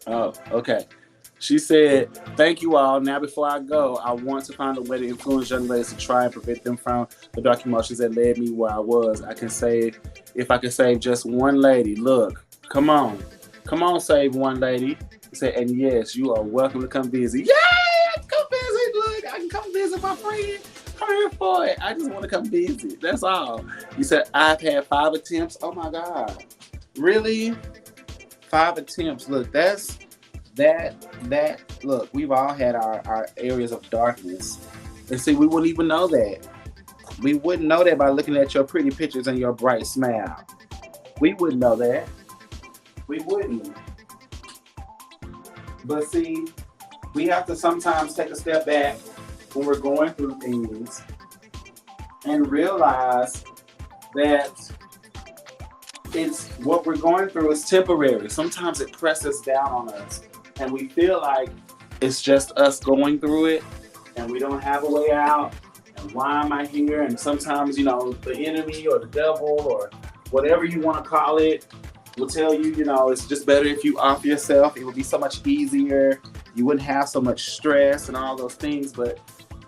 Oh, okay. She said, thank you all. Now, before I go, I want to find a way to influence young ladies to try and prevent them from the dark emotions that led me where I was. If I can save just one lady, look, come on, save one lady. He said, and yes, you are welcome to come visit. Yay! Come visit. Look, I can come visit my friend. I'm here for it. I just want to come visit. That's all. You said, I've had 5 attempts. Oh my God. Really? 5 attempts. Look, look, we've all had our areas of darkness. And see, we wouldn't even know that. We wouldn't know that by looking at your pretty pictures and your bright smile. We wouldn't know that. We wouldn't. But see, we have to sometimes take a step back when we're going through things and realize that it's what we're going through is temporary. Sometimes it presses down on us and we feel like it's just us going through it and we don't have a way out. And why am I here? And sometimes, the enemy or the devil or whatever you want to call it will tell you, it's just better if you off yourself. It would be so much easier. You wouldn't have so much stress and all those things. But,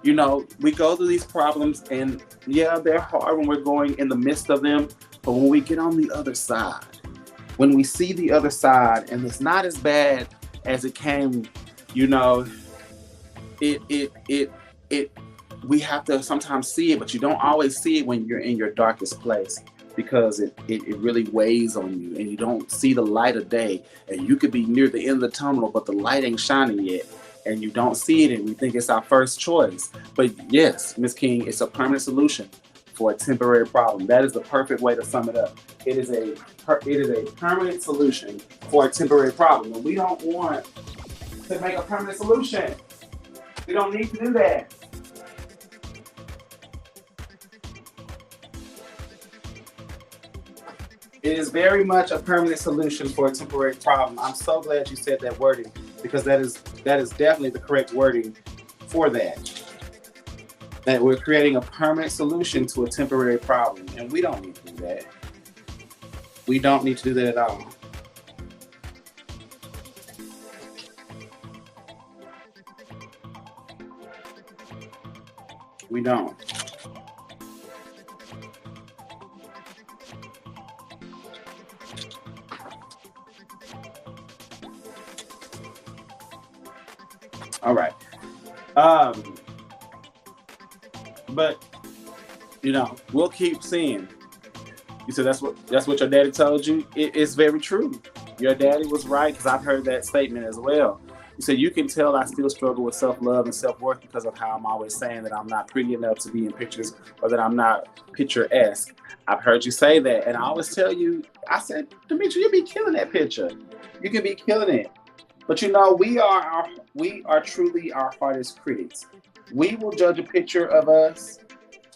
we go through these problems and yeah, they're hard when we're going in the midst of them. But when we get on the other side, when we see the other side and it's not as bad as it came, we have to sometimes see it, but you don't always see it when you're in your darkest place because it really weighs on you and you don't see the light of day and you could be near the end of the tunnel, but the light ain't shining yet and you don't see it and we think it's our first choice. But yes, Ms. King, it's a permanent solution for a temporary problem. That is the perfect way to sum it up. It is a permanent solution for a temporary problem. And we don't want to make a permanent solution. We don't need to do that. It is very much a permanent solution for a temporary problem. I'm so glad you said that wording because that is definitely the correct wording for that. That we're creating a permanent solution to a temporary problem. And we don't need to do that. We don't need to do that at all. We don't. All right. But we'll keep seeing. You said that's what your daddy told you. It's very true. Your daddy was right because I've heard that statement as well. You said you can tell I still struggle with self-love and self-worth because of how I'm always saying that I'm not pretty enough to be in pictures or that I'm not picturesque. I've heard you say that, and I always tell you. I said, Demetri, you be killing that picture. You can be killing it. But we are truly our hardest critics. We will judge a picture of us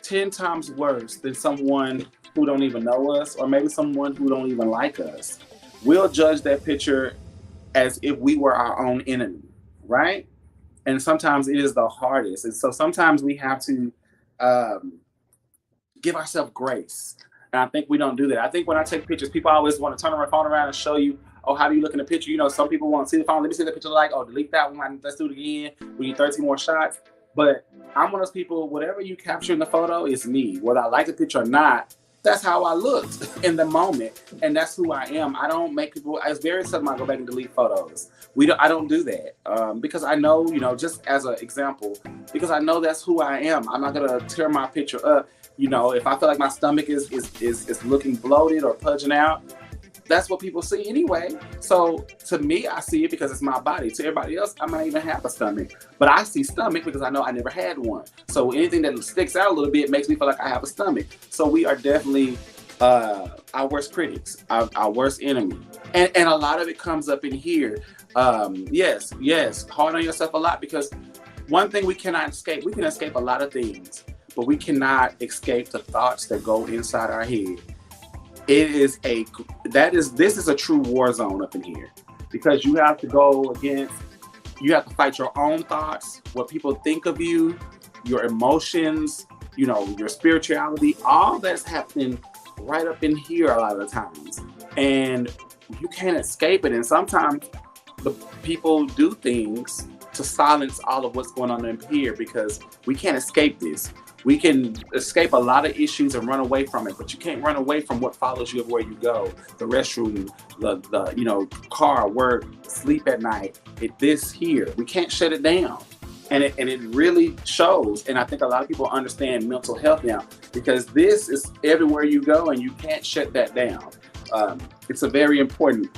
10 times worse than someone who don't even know us or maybe someone who don't even like us. We'll judge that picture as if we were our own enemy, right? And sometimes it is the hardest. And so sometimes we have to give ourselves grace. And I think we don't do that. I think when I take pictures, people always want to turn their phone around and show you, oh, how do you look in the picture? Some people want to see the phone. Let me see the picture like, oh, delete that one. Let's do it again. We need 13 more shots. But I'm one of those people, whatever you capture in the photo is me. Whether I like the picture or not, that's how I looked in the moment. And that's who I am. I don't make people, it's very seldom I go back and delete photos. I don't do that because I know, just as an example, because I know that's who I am. I'm not going to tear my picture up. If I feel like my stomach is looking bloated or pudging out, that's what people see anyway. So to me, I see it because it's my body. To everybody else, I might even have a stomach. But I see stomach because I know I never had one. So anything that sticks out a little bit makes me feel like I have a stomach. So we are definitely our worst critics, our worst enemy. And a lot of it comes up in here. Yes, hard on yourself a lot because one thing we cannot escape, we can escape a lot of things, but we cannot escape the thoughts that go inside our head. This is a true war zone up in here because you have to fight your own thoughts, what people think of you, your emotions, your spirituality, all that's happening right up in here a lot of the times. And you can't escape it. And sometimes the people do things to silence all of what's going on in here because we can't escape this. We can escape a lot of issues and run away from it, but you can't run away from what follows you everywhere you go. The restroom, the car, work, sleep at night. This here, we can't shut it down, and it really shows. And I think a lot of people understand mental health now because this is everywhere you go, and you can't shut that down. It's a very important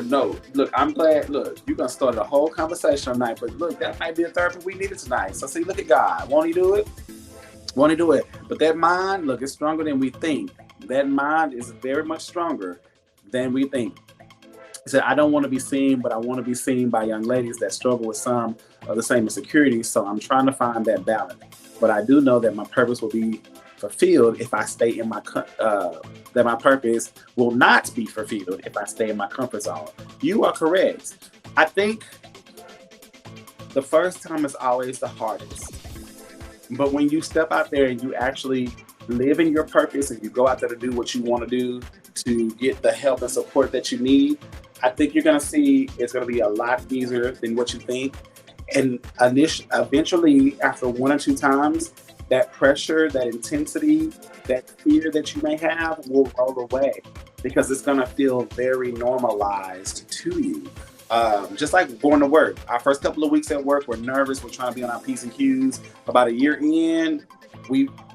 note. Look, I'm glad. Look, you're gonna start a whole conversation tonight, but look, that might be a therapy we needed tonight. So see, look at God. Won't He do it? Won't He do it? But that mind, look, it's stronger than we think. That mind is very much stronger than we think. He said, I don't want to be seen, but I want to be seen by young ladies that struggle with some of the same insecurities. So I'm trying to find that balance. But I do know that my purpose will be fulfilled if I stay in my that my purpose will not be fulfilled if I stay in my comfort zone. You are correct. I think the first time is always the hardest. But when you step out there and you actually live in your purpose and you go out there to do what you want to do to get the help and support that you need, I think you're going to see it's going to be a lot easier than what you think. And eventually, after 1 or 2 times, that pressure, that intensity, that fear that you may have will roll away because it's going to feel very normalized to you. Just like going to work. Our first couple of weeks at work, we're nervous. We're trying to be on our P's and Q's. About a year in,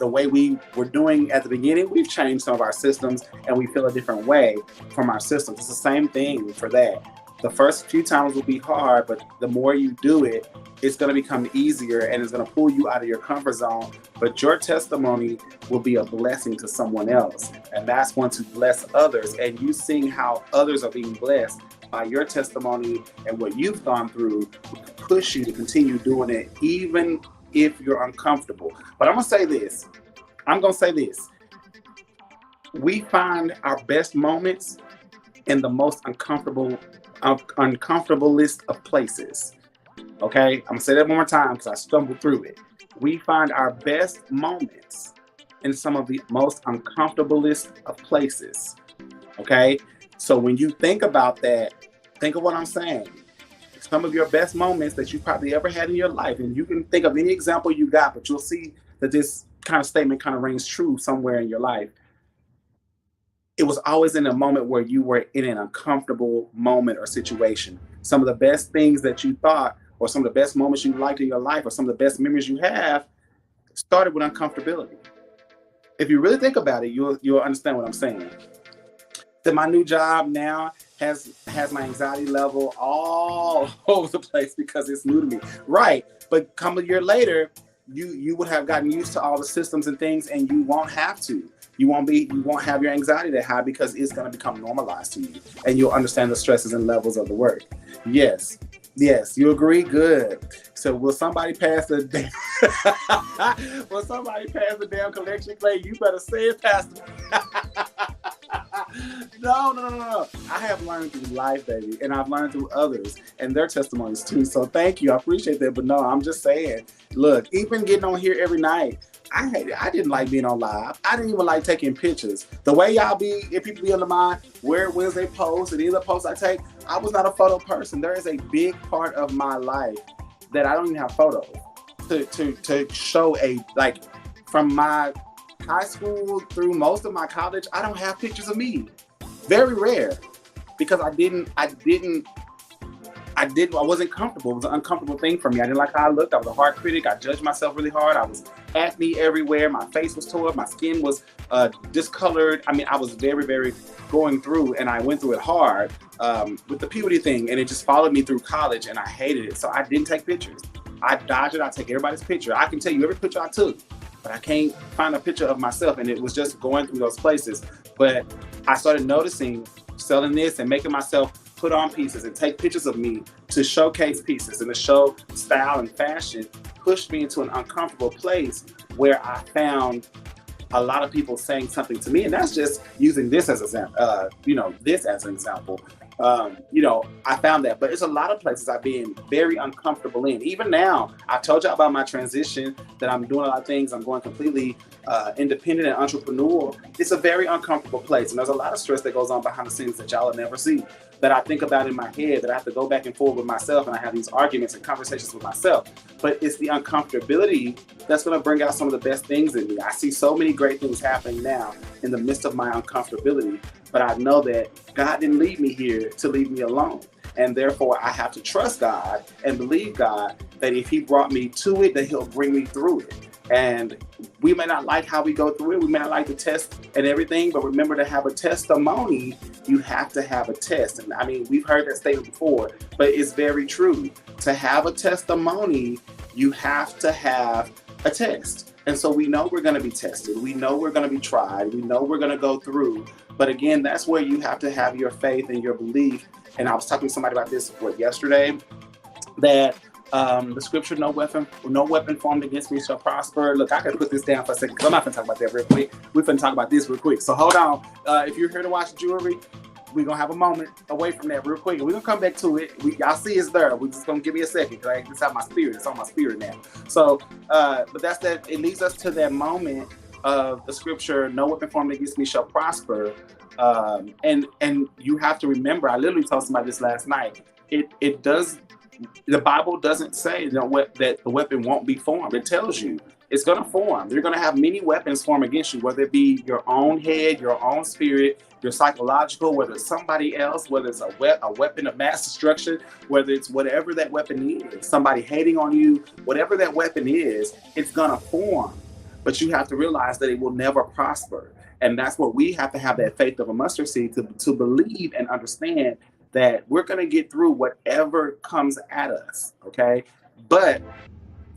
the way we were doing at the beginning, we've changed some of our systems and we feel a different way from our systems. It's the same thing for that. The first few times will be hard, but the more you do it, it's going to become easier and it's going to pull you out of your comfort zone. But your testimony will be a blessing to someone else. And that's going to bless others. And you seeing how others are being blessed by your testimony and what you've gone through will push you to continue doing it, even if you're uncomfortable. But I'm going to say this. We find our best moments in the most uncomfortablest of places. Okay? I'm going to say that one more time because I stumbled through it. We find our best moments in some of the most uncomfortablest of places. Okay? So when you think about that, think of what I'm saying. Some of your best moments that you probably ever had in your life, and you can think of any example you got, but you'll see that this kind of statement kind of rings true somewhere in your life. It was always in a moment where you were in an uncomfortable moment or situation. Some of the best things that you thought, or some of the best moments you liked in your life, or some of the best memories you have, started with uncomfortability. If you really think about it, you'll understand what I'm saying. That my new job now has my anxiety level all over the place because it's new to me. Right. But come a year later, you would have gotten used to all the systems and things, and you won't have to. You won't have your anxiety that high because it's going to become normalized to you, and you'll understand the stresses and levels of the work. Yes, you agree? Good. So will somebody pass the damn collection plate? You better say it, Pastor. No. I have learned through life, baby, and I've learned through others and their testimonies too. So thank you. I appreciate that. But no, I'm just saying, look, even getting on here every night, I didn't like being on live. I didn't even like taking pictures. The way y'all be, if people be under my Where Wednesday posts and either posts I take, I was not a photo person. There is a big part of my life that I don't even have photos to show from my high school through most of my college. I don't have pictures of me. Very rare, because I wasn't comfortable. It was an uncomfortable thing for me. I didn't like how I looked. I was a hard critic. I judged myself really hard. I was acne everywhere. My face was tore up. My skin was discolored. I mean, I was very, very going through, and I went through it hard with the puberty thing, and it just followed me through college, and I hated it. So I didn't take pictures. I dodged it. I take everybody's picture. I can tell you every picture I took, but I can't find a picture of myself, and it was just going through those places. But I started noticing selling this and making myself put on pieces and take pictures of me to showcase pieces and to show style and fashion pushed me into an uncomfortable place where I found a lot of people saying something to me. And that's just using this as an example. I found that, but it's a lot of places I've been very uncomfortable in. Even now, I told y'all about my transition, that I'm doing a lot of things. I'm going completely independent and entrepreneurial. It's a very uncomfortable place. And there's a lot of stress that goes on behind the scenes that y'all will never see, that I think about in my head, that I have to go back and forth with myself, and I have these arguments and conversations with myself. But it's the uncomfortability that's going to bring out some of the best things in me. I see so many great things happening now in the midst of my uncomfortability, but I know that God didn't leave me here to leave me alone. And therefore, I have to trust God and believe God that if He brought me to it, that He'll bring me through it. And we may not like how we go through it. We may not like the test and everything, but remember, to have a testimony, you have to have a test. And I mean, we've heard that statement before, but it's very true. To have a testimony, you have to have a test. And so we know we're going to be tested. We know we're going to be tried. We know we're going to go through. But again, that's where you have to have your faith and your belief. And I was talking to somebody about this yesterday, that The scripture, no weapon formed against me shall prosper. Look, I could put this down for a second because I'm not gonna talk about that real quick. We're gonna talk about this real quick. So hold on. If you're here to watch jewelry, we're gonna have a moment away from that real quick. And we're gonna come back to it. Y'all see it's there. We're just gonna give me a second because this is my spirit. It's on my spirit now. So, but that's that. It leads us to that moment of the scripture, no weapon formed against me shall prosper. And you have to remember, I literally told somebody this last night. It does. The Bible doesn't say that the weapon won't be formed. It tells you it's going to form. You're going to have many weapons form against you, whether it be your own head, your own spirit, your psychological, whether it's somebody else, whether it's a weapon of mass destruction, whether it's whatever that weapon is, somebody hating on you, whatever that weapon is, it's going to form. But you have to realize that it will never prosper. And that's what we have to have, that faith of a mustard seed to believe and understand that we're going to get through whatever comes at us, okay? But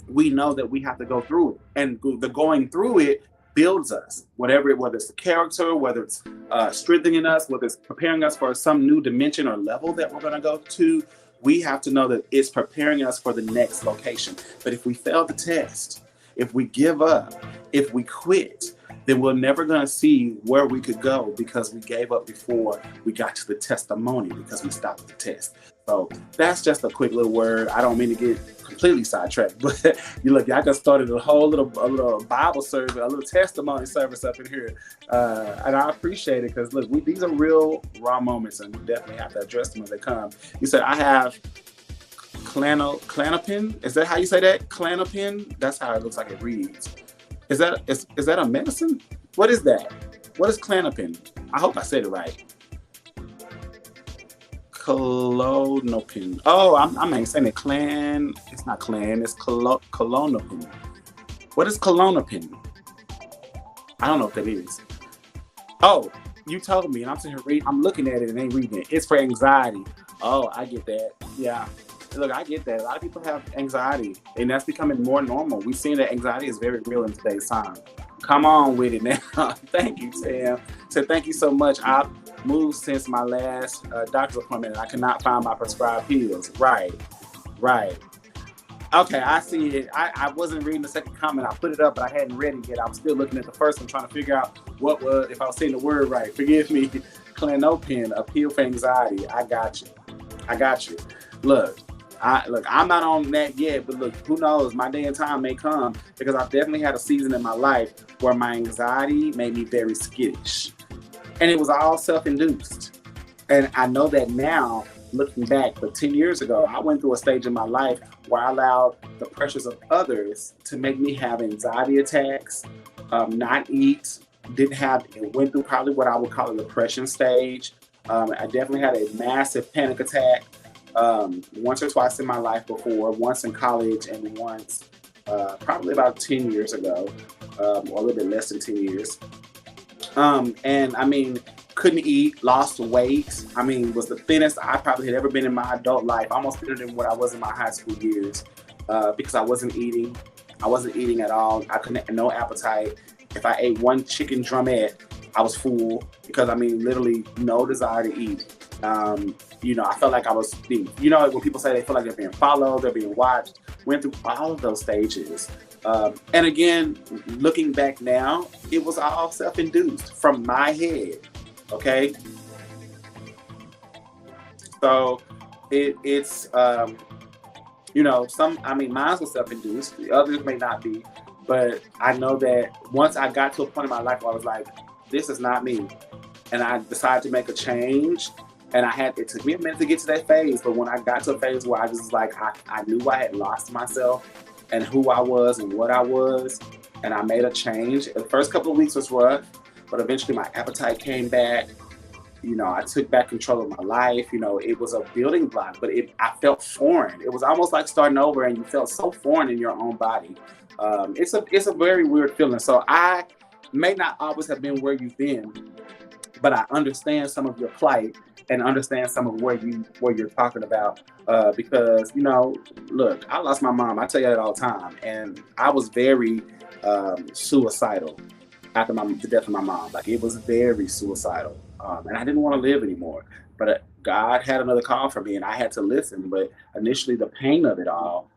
we know that we have to go through it. And the going through it builds us, whether it's the character, whether it's strengthening us, whether it's preparing us for some new dimension or level that we're going to go to. We have to know that it's preparing us for the next location. But if we fail the test, if we give up, if we quit, then we're never going to see where we could go because we gave up before we got to the testimony because we stopped the test. So that's just a quick little word. I don't mean to get completely sidetracked, but y'all just started a little Bible service, a little testimony service up in here. And I appreciate it because these are real raw moments and we definitely have to address them when they come. You said, I have Clanopin. Is that how you say that? Clanopin? That's how it looks like it reads. Is that a medicine? What is that? What is Clanopin? I hope I said it right. Klonopin. Oh, I'm saying it. Clan. It's not clan. It's Klonopin. What is Klonopin? I don't know what that is. Oh, you told me, and I'm sitting here reading. I'm looking at it and ain't reading it. It's for anxiety. Oh, I get that. Yeah. Look, I get that. A lot of people have anxiety, and that's becoming more normal. We've seen that anxiety is very real in today's time. Come on with it now. Thank you, Sam. So thank you so much. I've moved since my last doctor's appointment, and I cannot find my prescribed pills. Right. Okay, I see it. I wasn't reading the second comment. I put it up, but I hadn't read it yet. I was still looking at the first one, trying to figure out if I was saying the word right. Forgive me. Clanopin, a pill for anxiety. I got you. Look, I'm not on that yet, but look, who knows? My day and time may come because I've definitely had a season in my life where my anxiety made me very skittish. And it was all self-induced. And I know that now, looking back, but 10 years ago, I went through a stage in my life where I allowed the pressures of others to make me have anxiety attacks, not eat, went through probably what I would call a depression stage. I definitely had a massive panic attack. Once or twice in my life before, once in college and once probably about 10 years ago, or a little bit less than 10 years. And I mean, couldn't eat, lost weight. I mean, was the thinnest I probably had ever been in my adult life, almost thinner than what I was in my high school years, because I wasn't eating. I wasn't eating at all. I couldn't, no appetite. If I ate one chicken drumette, I was full because literally no desire to eat. I felt like I was being, when people say they feel like they're being followed, they're being watched, went through all of those stages. And again, looking back now, it was all self-induced from my head. Okay. So it's, mine was self-induced. The others may not be, but I know that once I got to a point in my life where I was like, this is not me. And I decided to make a change. And it took me a minute to get to that phase. But when I got to a phase where I was just like, I knew I had lost myself and who I was and what I was. And I made a change. The first couple of weeks was rough, but eventually my appetite came back. I took back control of my life. It was a building block, but I felt foreign. It was almost like starting over and you felt so foreign in your own body. It's a very weird feeling. So I may not always have been where you've been, but I understand some of your plight and understand some of where you're talking about. Because, look, I lost my mom. I tell you that all the time. And I was very suicidal after the death of my mom. Like, it was very suicidal. And I didn't want to live anymore. But God had another call for me and I had to listen. But initially the pain of it all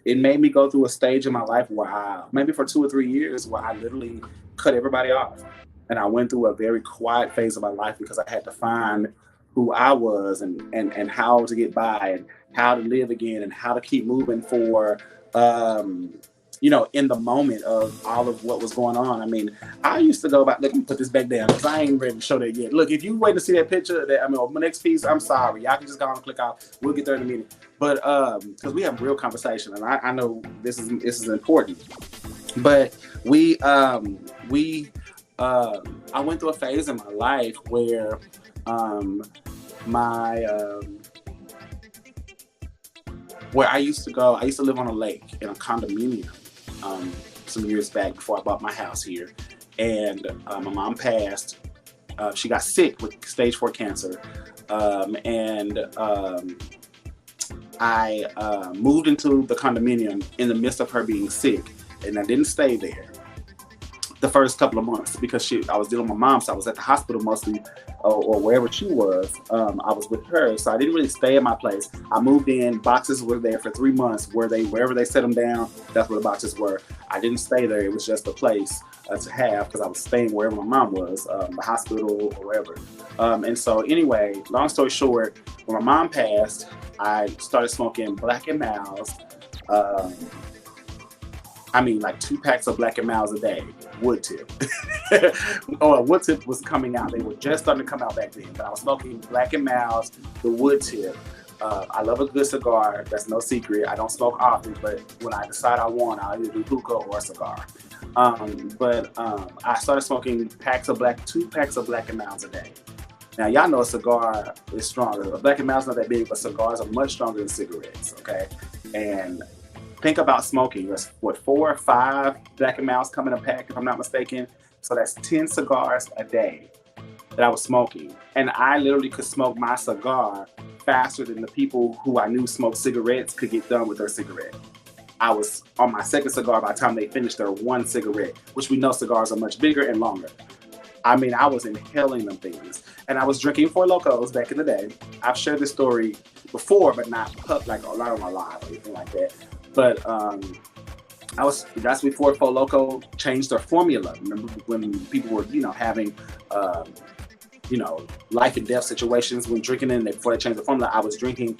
it made me go through a stage in my life where maybe for 2 or 3 years, where I literally cut everybody off. And I went through a very quiet phase of my life because I had to find who I was, and how to get by, and how to live again, and how to keep moving for, in the moment of all of what was going on. I mean, I used to go back. Let me put this back down because I ain't ready to show that yet. Look, if you wait to see that picture, my next piece, I'm sorry. Y'all can just go and click out. We'll get there in a minute. But because we have real conversation, and I know this is important. But I went through a phase in my life where where I used to live on a lake in a condominium some years back before I bought my house here. And my mom passed. She got sick with stage 4 cancer. I moved into the condominium in the midst of her being sick. And I didn't stay there the first couple of months because I was dealing with my mom, so I was at the hospital mostly, or wherever she was. I was with her, so I didn't really stay at my place. I moved in. Boxes were there for 3 months. Wherever they set them down, that's where the boxes were. I didn't stay there. It was just a place to have because I was staying wherever my mom was, the hospital or wherever. And so anyway, long story short, when my mom passed, I started smoking Black and Milds. Like 2 packs of Black and Milds a day, wood tip. Wood tip was coming out. They were just starting to come out back then. But I was smoking Black and Milds, the wood tip. I love a good cigar. That's no secret. I don't smoke often, but when I decide I want, I'll either do hookah or a cigar. I started smoking 2 packs of Black and Milds a day. Now, y'all know a cigar is stronger. A Black and Mild's not that big, but cigars are much stronger than cigarettes, okay? And think about smoking. There's, 4 or 5 Black and Milds come in a pack, if I'm not mistaken. So that's 10 cigars a day that I was smoking. And I literally could smoke my cigar faster than the people who I knew smoked cigarettes could get done with their cigarette. I was on my second cigar by the time they finished their 1 cigarette, which we know cigars are much bigger and longer. I mean, I was inhaling them things. And I was drinking Four Locos back in the day. I've shared this story before, but not like a lot on my live or anything like that. But that's before Four Loko changed their formula. Remember when people were, having, life and death situations when drinking it, before they changed the formula, I was drinking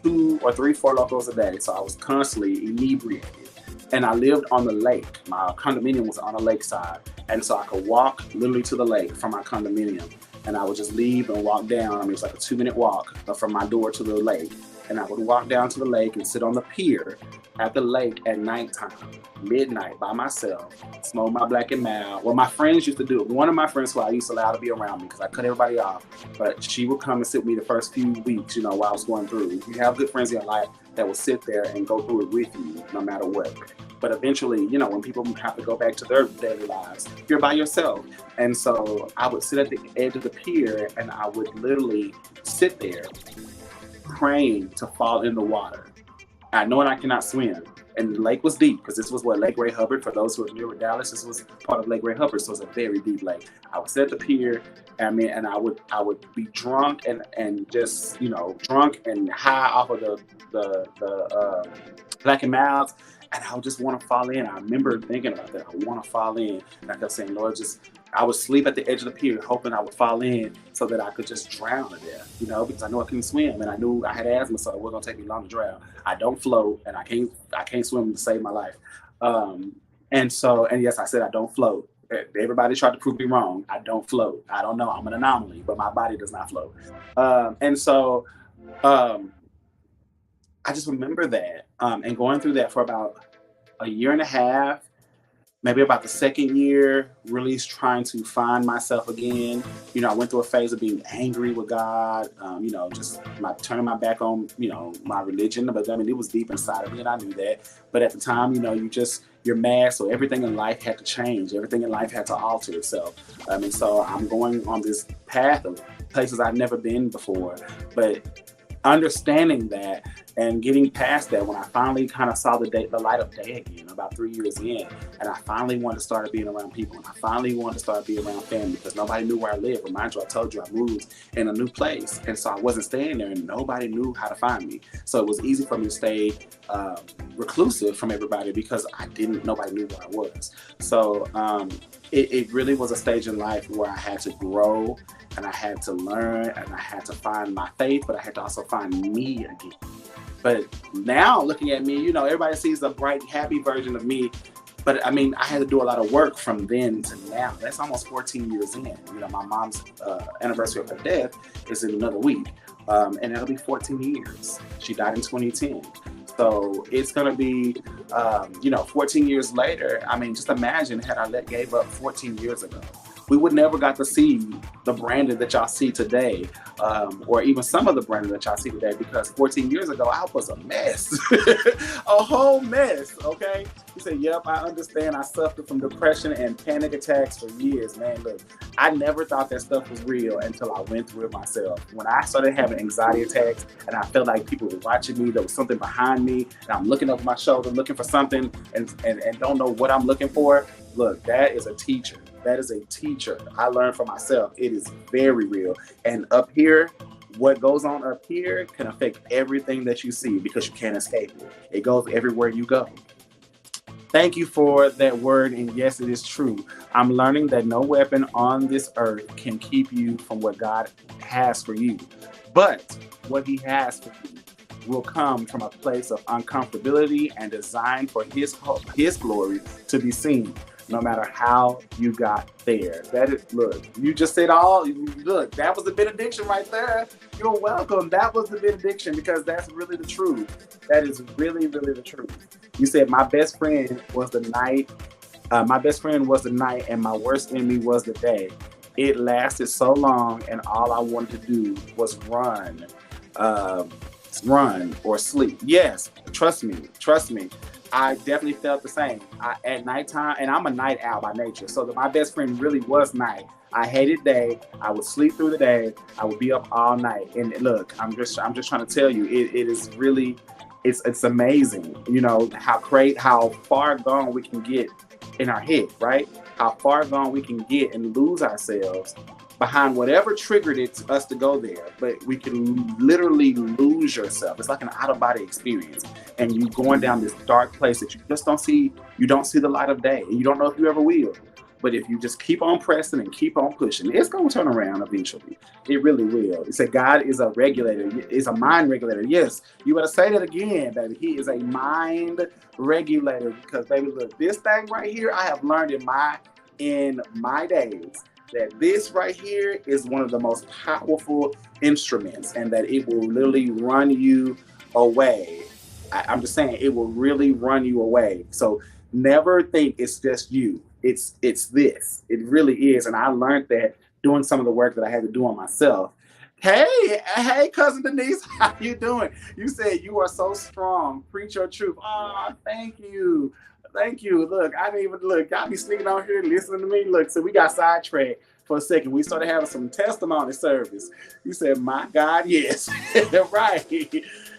2 or 3 Four Locos a day. So I was constantly inebriated. And I lived on the lake. My condominium was on a lakeside. And so I could walk literally to the lake from my condominium. And I would just leave and walk down. I mean, it's like a 2-minute walk from my door to the lake. And I would walk down to the lake and sit on the pier at the lake at nighttime, midnight, by myself, smoke my Black and Mild. Well, my friends used to do it. One of my friends who I used to allow to be around me because I cut everybody off, but she would come and sit with me the first few weeks, while I was going through. You have good friends in your life that will sit there and go through it with you no matter what. But eventually, when people have to go back to their daily lives, you're by yourself. And so I would sit at the edge of the pier and I would literally sit there praying to fall in the water. I know I cannot swim. And the lake was deep because this was Lake Ray Hubbard. For those who are near Dallas, this was part of Lake Ray Hubbard, so it's a very deep lake. I would sit at the pier, and I would be drunk and just drunk and high off of the Black and Milds, and I would just want to fall in. I remember thinking about that. I want to fall in, and I kept saying, Lord, I would sleep at the edge of the pier, hoping I would fall in so that I could just drown to death, because I knew I couldn't swim and I knew I had asthma, so it was gonna take me long to drown. I don't float, and I can't swim to save my life. And yes, I said I don't float. Everybody tried to prove me wrong. I don't float. I don't know. I'm an anomaly, but my body does not float. I just remember that and going through that for about a year and a half. Maybe about the second year, really trying to find myself again. I went through a phase of being angry with God, just turning my back on, my religion. But I mean, it was deep inside of me and I knew that. But at the time, you're mad. So everything in life had to change. Everything in life had to alter itself. And so I'm going on this path of places I've never been before. But understanding that and getting past that, when I finally kind of saw the light of day again, about 3 years in, and I finally wanted to start being around people, and I finally wanted to start being around family, because nobody knew where I lived. Remind you, I told you I moved in a new place, and so I wasn't staying there, and nobody knew how to find me. So it was easy for me to stay reclusive from everybody, because nobody knew where I was. So it really was a stage in life where I had to grow, and I had to learn, and I had to find my faith, but I had to also find me again. But now, looking at me, everybody sees the bright, happy version of me. But I mean, I had to do a lot of work from then to now. That's almost 14 years in. My mom's anniversary of her death is in another week. And that'll be 14 years. She died in 2010. So it's going to be, 14 years later. I mean, just imagine, had I gave up 14 years ago, we would never got to see the Brandon that y'all see today, or even some of the Brandon that y'all see today, because 14 years ago, I was a mess, a whole mess, okay? You say, yep, I understand. I suffered from depression and panic attacks for years, man. Look, I never thought that stuff was real until I went through it myself. When I started having anxiety attacks and I felt like people were watching me, there was something behind me, and I'm looking over my shoulder, looking for something, and don't know what I'm looking for. Look, that is a teacher. That is a teacher. I learned for myself. It is very real. And up here, what goes on up here can affect everything that you see, because you can't escape it. It goes everywhere you go. Thank you for that word. And yes, it is true. I'm learning that no weapon on this earth can keep you from what God has for you. But what he has for you will come from a place of uncomfortability and designed for his glory to be seen, no matter how you got there. Look, you just said look, that was the benediction right there. You're welcome. That was the benediction, because that's really the truth. That is really, really the truth. You said my best friend was the night. My best friend was the night, and my worst enemy was the day. It lasted so long, and all I wanted to do was run or sleep. Yes, trust me. I definitely felt the same. At nighttime, and I'm a night owl by nature, so my best friend really was night. I hated day. I would sleep through the day. I would be up all night. And look, I'm just trying to tell you, it is really, it's amazing. How far gone we can get in our head, right? How far gone we can get and lose ourselves behind whatever triggered us to go there. But we can literally lose yourself. It's like an out-of-body experience. And you're going down this dark place that you just don't see. You don't see the light of day. And you don't know if you ever will. But if you just keep on pressing and keep on pushing, it's going to turn around eventually. It really will. It said God is a regulator. Is a mind regulator. Yes, you better say that again, baby. He is a mind regulator. Because, baby, look, this thing right here, I have learned in my days, that this right here is one of the most powerful instruments, and that it will literally run you away. I'm just saying, it will really run you away. So never think it's just you. It's this. It really is. And I learned that doing some of the work that I had to do on myself. Hey, cousin Denise, how you doing? You said you are so strong. Preach your truth. Oh, thank you. Thank you. Look, I didn't even look. Y'all be sneaking on here listening to me. Look, so we got sidetracked for a second. We started having some testimony service. You said, my God, yes. Right.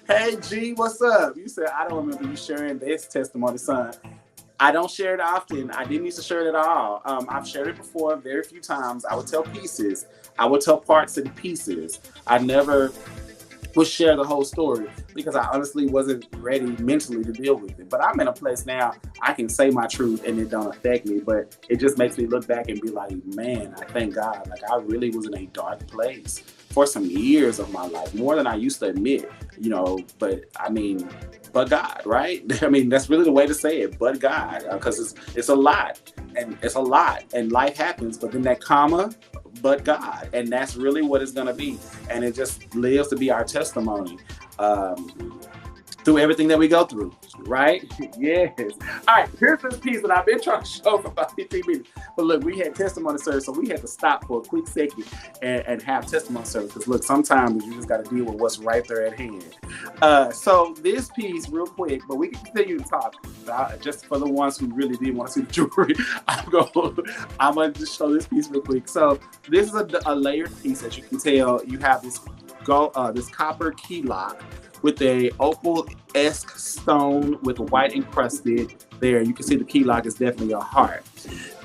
Hey, G, what's up? You said, I don't remember you sharing this testimony, son. I don't share it often. I didn't used to share it at all. I've shared it before, very few times. I would tell pieces. I would tell parts and pieces. I never would share the whole story, because I honestly wasn't ready mentally to deal with it. But I'm in a place now, I can say my truth and it don't affect me, but it just makes me look back and be like, man, I thank God. Like, I really was in a dark place for some years of my life, more than I used to admit, but God, right? I mean, that's really the way to say it, but God, because it's a lot, and life happens, but then that comma, but God, and that's really what it's going to be, and it just lives to be our testimony through everything that we go through, right? Yes. All right, here's this piece that I've been trying to show for about 15 minutes, but look, we had testimony service, so we had to stop for a quick second and have testimony service, because look, sometimes you just got to deal with what's right there at hand. So this piece, real quick, but we can continue to talk. Just for the ones who really did want to see the jewelry, I'm going to just show this piece real quick. So this is a layered piece. As you can tell, you have this this copper key lock with a opal-esque stone with white encrusted there. You can see the key lock is definitely a heart.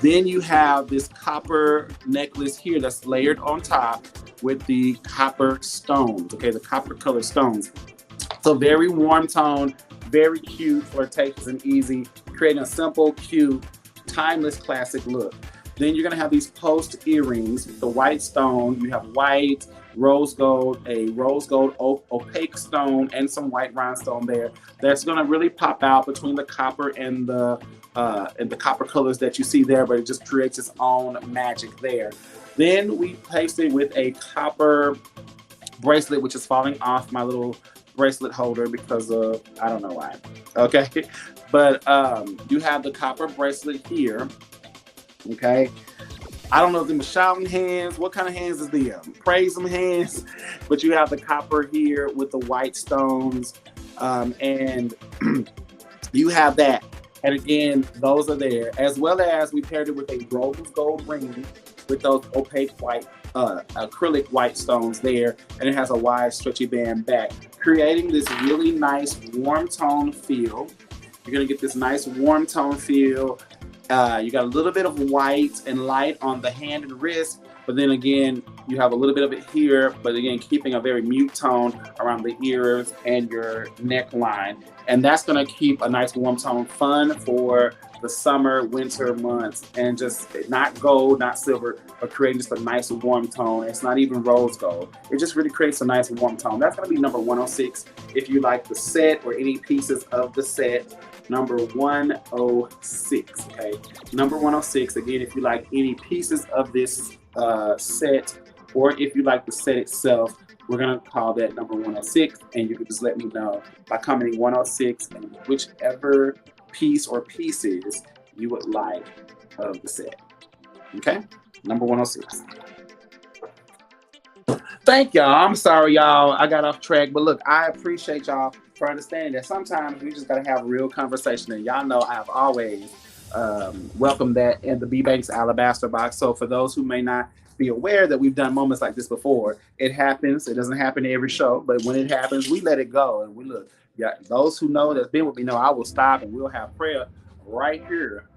Then you have this copper necklace here that's layered on top with the copper stones, okay, the copper colored stones. So very warm tone, very cute, flirtatious and easy, creating a simple, cute, timeless classic look. Then you're gonna have these post earrings with the white stone. You have white, rose gold, a rose gold opaque stone, and some white rhinestone there. That's gonna really pop out between the copper and the copper colors that you see there, but it just creates its own magic there. Then we placed it with a copper bracelet, which is falling off my little bracelet holder because of, I don't know why. Okay, but you have the copper bracelet here. Okay, I don't know if them are shouting hands. What kind of hands is them? Praise them hands. But you have the copper here with the white stones, and you have that. And again, those are there, as well as we paired it with a rose gold ring with those opaque white, acrylic white stones there, and it has a wide stretchy band back, creating this really nice warm tone feel. You're gonna get this nice warm tone feel. You got a little bit of white and light on the hand and wrist, but then again, you have a little bit of it here, but again, keeping a very mute tone around the ears and your neckline. And that's gonna keep a nice warm tone fun for the summer, winter months, and just not gold, not silver, but creating just a nice warm tone. It's not even rose gold. It just really creates a nice warm tone. That's gonna be number 106. If you like the set or any pieces of the set, number 106, okay? Number 106, again, if you like any pieces of this set, or if you like the set itself, we're gonna call that number 106, and you can just let me know by commenting 106 and whichever piece or pieces you would like of the set, okay? Number 106. Thank y'all. I'm sorry, y'all. I got off track, but look, I appreciate y'all for understanding that sometimes we just gotta have a real conversation, and y'all know I have always welcomed that in the B-Banks Alabaster box. So for those who may not be aware that we've done moments like this before, it happens. It doesn't happen every show, but when it happens, we let it go, and we look. Yeah, those who know that's been with me know I will stop and we'll have prayer right here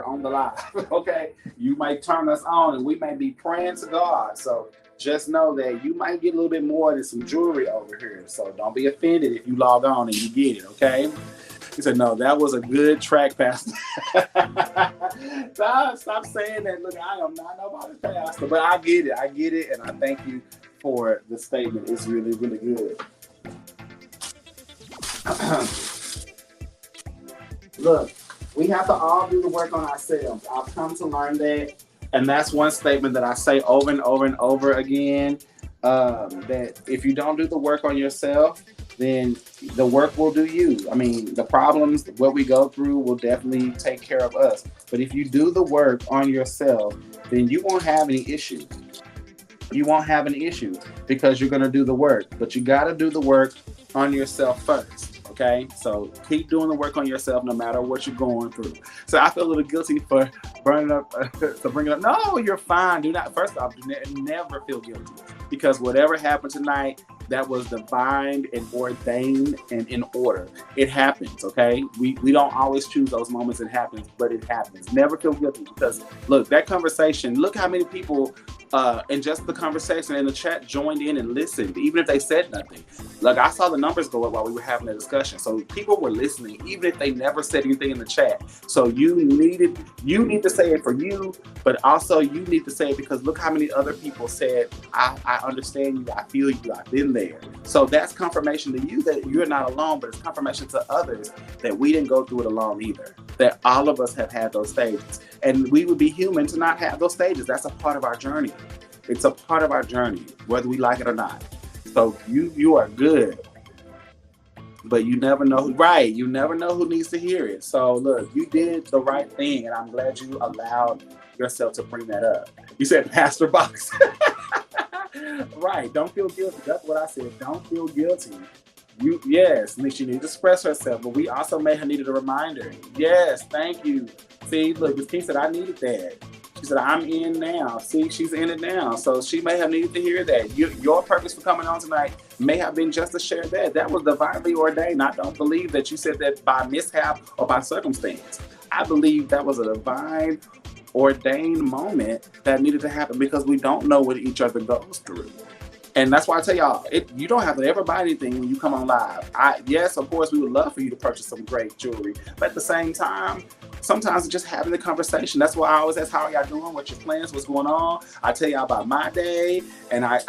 on the live. Okay, you might turn us on, and we may be praying to God. So just know that you might get a little bit more than some jewelry over here. So don't be offended if you log on and you get it, okay? He said, no, that was a good track, Pastor. Stop saying that. Look, I am not nobody's pastor, but I get it, and I thank you for the statement. It's really, really good. Look, we have to all do the work on ourselves. I've come to learn that. And that's one statement that I say over and over and over again, that if you don't do the work on yourself, then the work will do you. I mean, the problems, what we go through will definitely take care of us. But if you do the work on yourself, then you won't have any issues. You won't have any issues because you're going to do the work. But you got to do the work on yourself first. Okay, so keep doing the work on yourself no matter what you're going through. So I feel a little guilty for bringing up. No, you're fine. Do not. First off, never feel guilty, because whatever happened tonight, that was divine and ordained and in order. It happens. Okay, we don't always choose those moments. It happens, but it happens. Never feel guilty, because look, that conversation. Look how many people. And just the conversation in the chat joined in and listened, even if they said nothing. Like, I saw the numbers go up while we were having a discussion. So people were listening, even if they never said anything in the chat. So you need to say it for you, but also you need to say it because look how many other people said, I understand you, I feel you, I've been there. So that's confirmation to you that you're not alone, but it's confirmation to others that we didn't go through it alone either. That all of us have had those stages. And we would be human to not have those stages. That's a part of our journey. It's a part of our journey, whether we like it or not. So you are good, but you never know. Right, you never know who needs to hear it. So look, you did the right thing, and I'm glad you allowed yourself to bring that up. You said Pastor Box. Right, don't feel guilty. That's what I said. Don't feel guilty. Yes, Nick, she needed to express herself, but we also may have needed a reminder. Yes, thank you. See, look, as King said, I needed that. She said, I'm in now. See, she's in it now. So she may have needed to hear that. Your purpose for coming on tonight may have been just to share that. That was divinely ordained. I don't believe that you said that by mishap or by circumstance. I believe that was a divine ordained moment that needed to happen because we don't know what each other goes through. And that's why I tell y'all, you don't have to ever buy anything when you come on live. Yes, of course, we would love for you to purchase some great jewelry. But at the same time, sometimes it's just having the conversation. That's why I always ask, how are y'all doing? What's your plans? What's going on? I tell y'all about my day. And I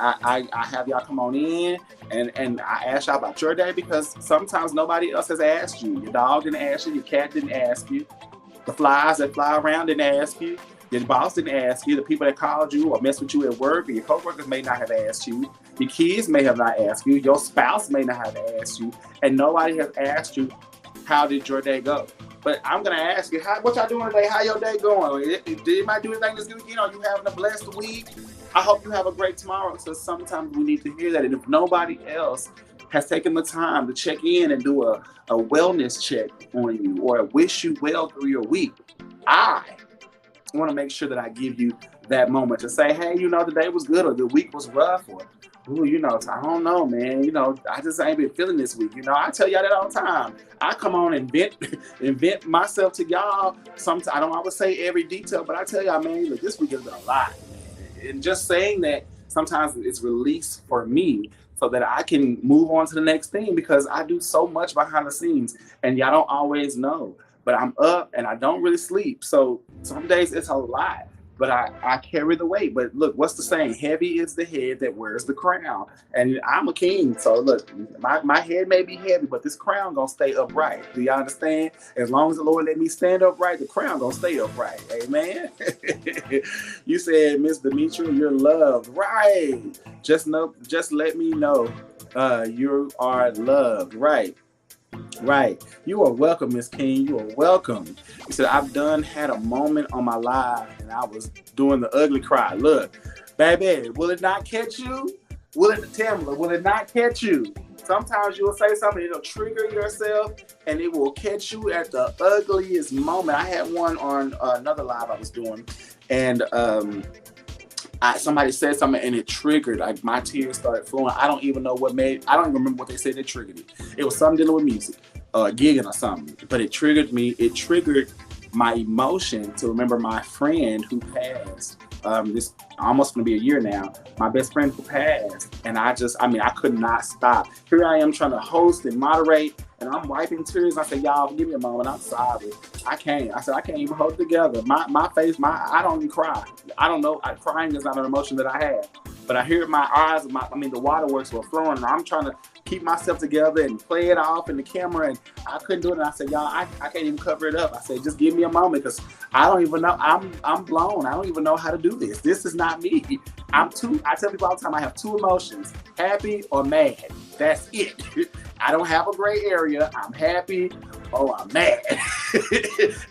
have y'all come on in. And I ask y'all about your day because sometimes nobody else has asked you. Your dog didn't ask you. Your cat didn't ask you. The flies that fly around didn't ask you. Your boss didn't ask you. The people that called you or messed with you at work or your coworkers may not have asked you. Your kids may have not asked you. Your spouse may not have asked you. And nobody has asked you, how did your day go? But I'm going to ask you, what y'all doing today? How your day going? Did anybody do anything this weekend? Are you having a blessed week? I hope you have a great tomorrow. So sometimes we need to hear that. And if nobody else has taken the time to check in and do a wellness check on you or wish you well through your week, I want to make sure that I give you that moment to say, hey, the day was good or the week was rough or, ooh, I don't know, man. I just ain't been feeling this week. I tell y'all that all the time. I come on and vent myself to y'all. Sometimes I don't always say every detail, but I tell y'all, man, look, this week has been a lot. And just saying that sometimes it's release for me so that I can move on to the next thing because I do so much behind the scenes and y'all don't always know. But I'm up and I don't really sleep. So some days it's a lot, but I carry the weight. But look, what's the saying? Heavy is the head that wears the crown. And I'm a king. So look, my head may be heavy, but this crown gonna stay upright. Do y'all understand? As long as the Lord let me stand upright, the crown gonna stay upright. Amen. You said, Miss Demetria, you're loved. Right. Just let me know you are loved. Right. Right. You are welcome, Miss King. You are welcome. He said, I've had a moment on my live and I was doing the ugly cry. Look, baby, will it not catch you? Will it not catch you? Sometimes you will say something, it'll trigger yourself and it will catch you at the ugliest moment. I had one on another live I was doing and somebody said something and it triggered, like my tears started flowing. I don't even remember what they said that triggered it. It was something dealing with music, gigging or something, but it triggered me. It triggered my emotion to remember my friend who passed. This almost gonna be a year now. My best friend who passed, and I could not stop. Here I am trying to host and moderate, and I'm wiping tears. I said, y'all, give me a moment. I'm sorry. I can't even hold it together. My face, I don't even cry. I don't know. Crying is not an emotion that I have. But I hear my eyes, the waterworks were flowing, and I'm trying to keep myself together and play it off in the camera, and I couldn't do it. And I said, y'all, I can't even cover it up. I said, just give me a moment, because I don't even know. I'm blown. I don't even know how to do this. This is not me. I tell people all the time, I have two emotions, happy or mad. That's it. I don't have a gray area. I'm happy or I'm mad.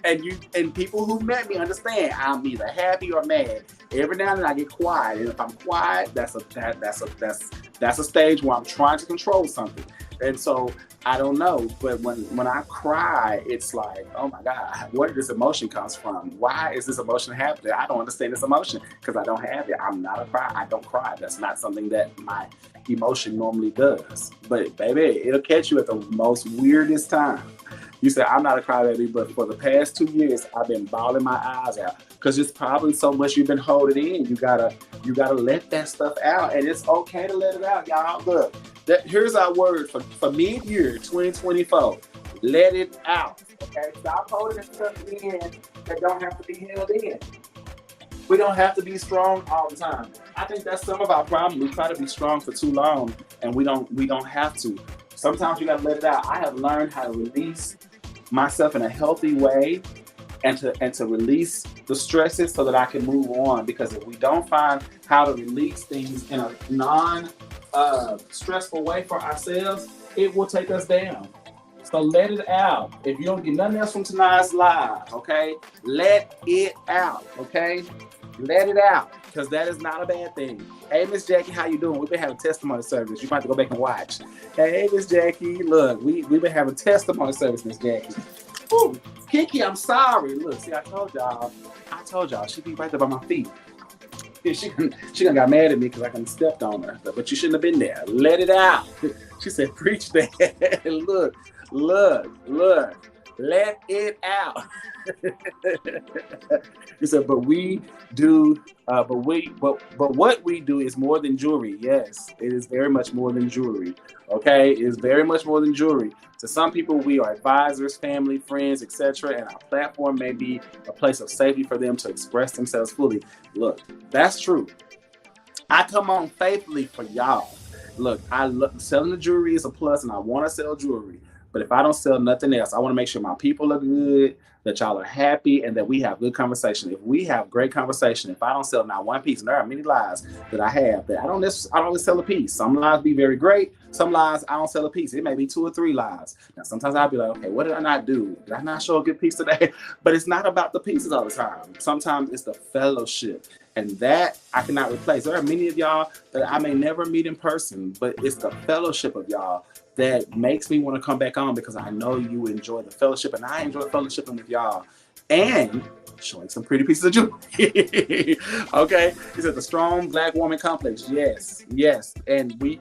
and people who met me understand I'm either happy or mad. Every now and then I get quiet, and if I'm quiet, that's a stage where I'm trying to control something. And so I don't know, but when I cry, it's like, oh my God, where did this emotion comes from? Why is this emotion happening? I don't understand this emotion because I don't have it. I'm not a cry. I don't cry. That's not something that my emotion normally does. But baby, it'll catch you at the most weirdest time. You say, I'm not a crybaby, but for the past 2 years, I've been bawling my eyes out because it's probably so much you've been holding in. You gotta let that stuff out, and it's okay to let it out, y'all. Look, here's our word for mid-year 2024. Let it out, okay? Stop holding stuff in that don't have to be held in. We don't have to be strong all the time. I think that's some of our problem. We try to be strong for too long, and we don't have to. Sometimes you gotta let it out. I have learned how to release myself in a healthy way and to release the stresses so that I can move on. Because if we don't find how to release things in a non-stressful way for ourselves, it will take us down. So let it out. If you don't get nothing else from tonight's live, okay? Let it out, okay? Let it out, because that is not a bad thing. Hey, Miss Jackie, how you doing? We've been having testimony service. You might have to go back and watch. Hey, Miss Jackie, look, we've been having testimony service, Miss Jackie. Ooh, Kiki, I'm sorry. Look, see, I told y'all, she be right there by my feet. She done got mad at me because I done stepped on her. But you shouldn't have been there. Let it out. She said, preach that. Look. Let it out. He said, but we do, but what we do is more than jewelry. Yes, it is very much more than jewelry. Okay, it is very much more than jewelry. To some people, we are advisors, family, friends, etc., and our platform may be a place of safety for them to express themselves fully. Look, that's true. I come on faithfully for y'all. Look, selling the jewelry is a plus, and I want to sell jewelry. But if I don't sell nothing else, I want to make sure my people are good, that y'all are happy, and that we have good conversation. If we have great conversation, if I don't sell not one piece, and there are many lies that I have that I don't always sell a piece. Some lies be very great. Some lies I don't sell a piece. It may be 2 or 3 lies. Now sometimes I'll be like, okay, what did I not do? Did I not show a good piece today? But it's not about the pieces all the time. Sometimes it's the fellowship. And that I cannot replace. There are many of y'all that I may never meet in person, but it's the fellowship of y'all that makes me want to come back on, because I know you enjoy the fellowship, and I enjoy fellowshipping with y'all and showing some pretty pieces of jewelry. Okay, he said the strong Black woman complex. Yes, and we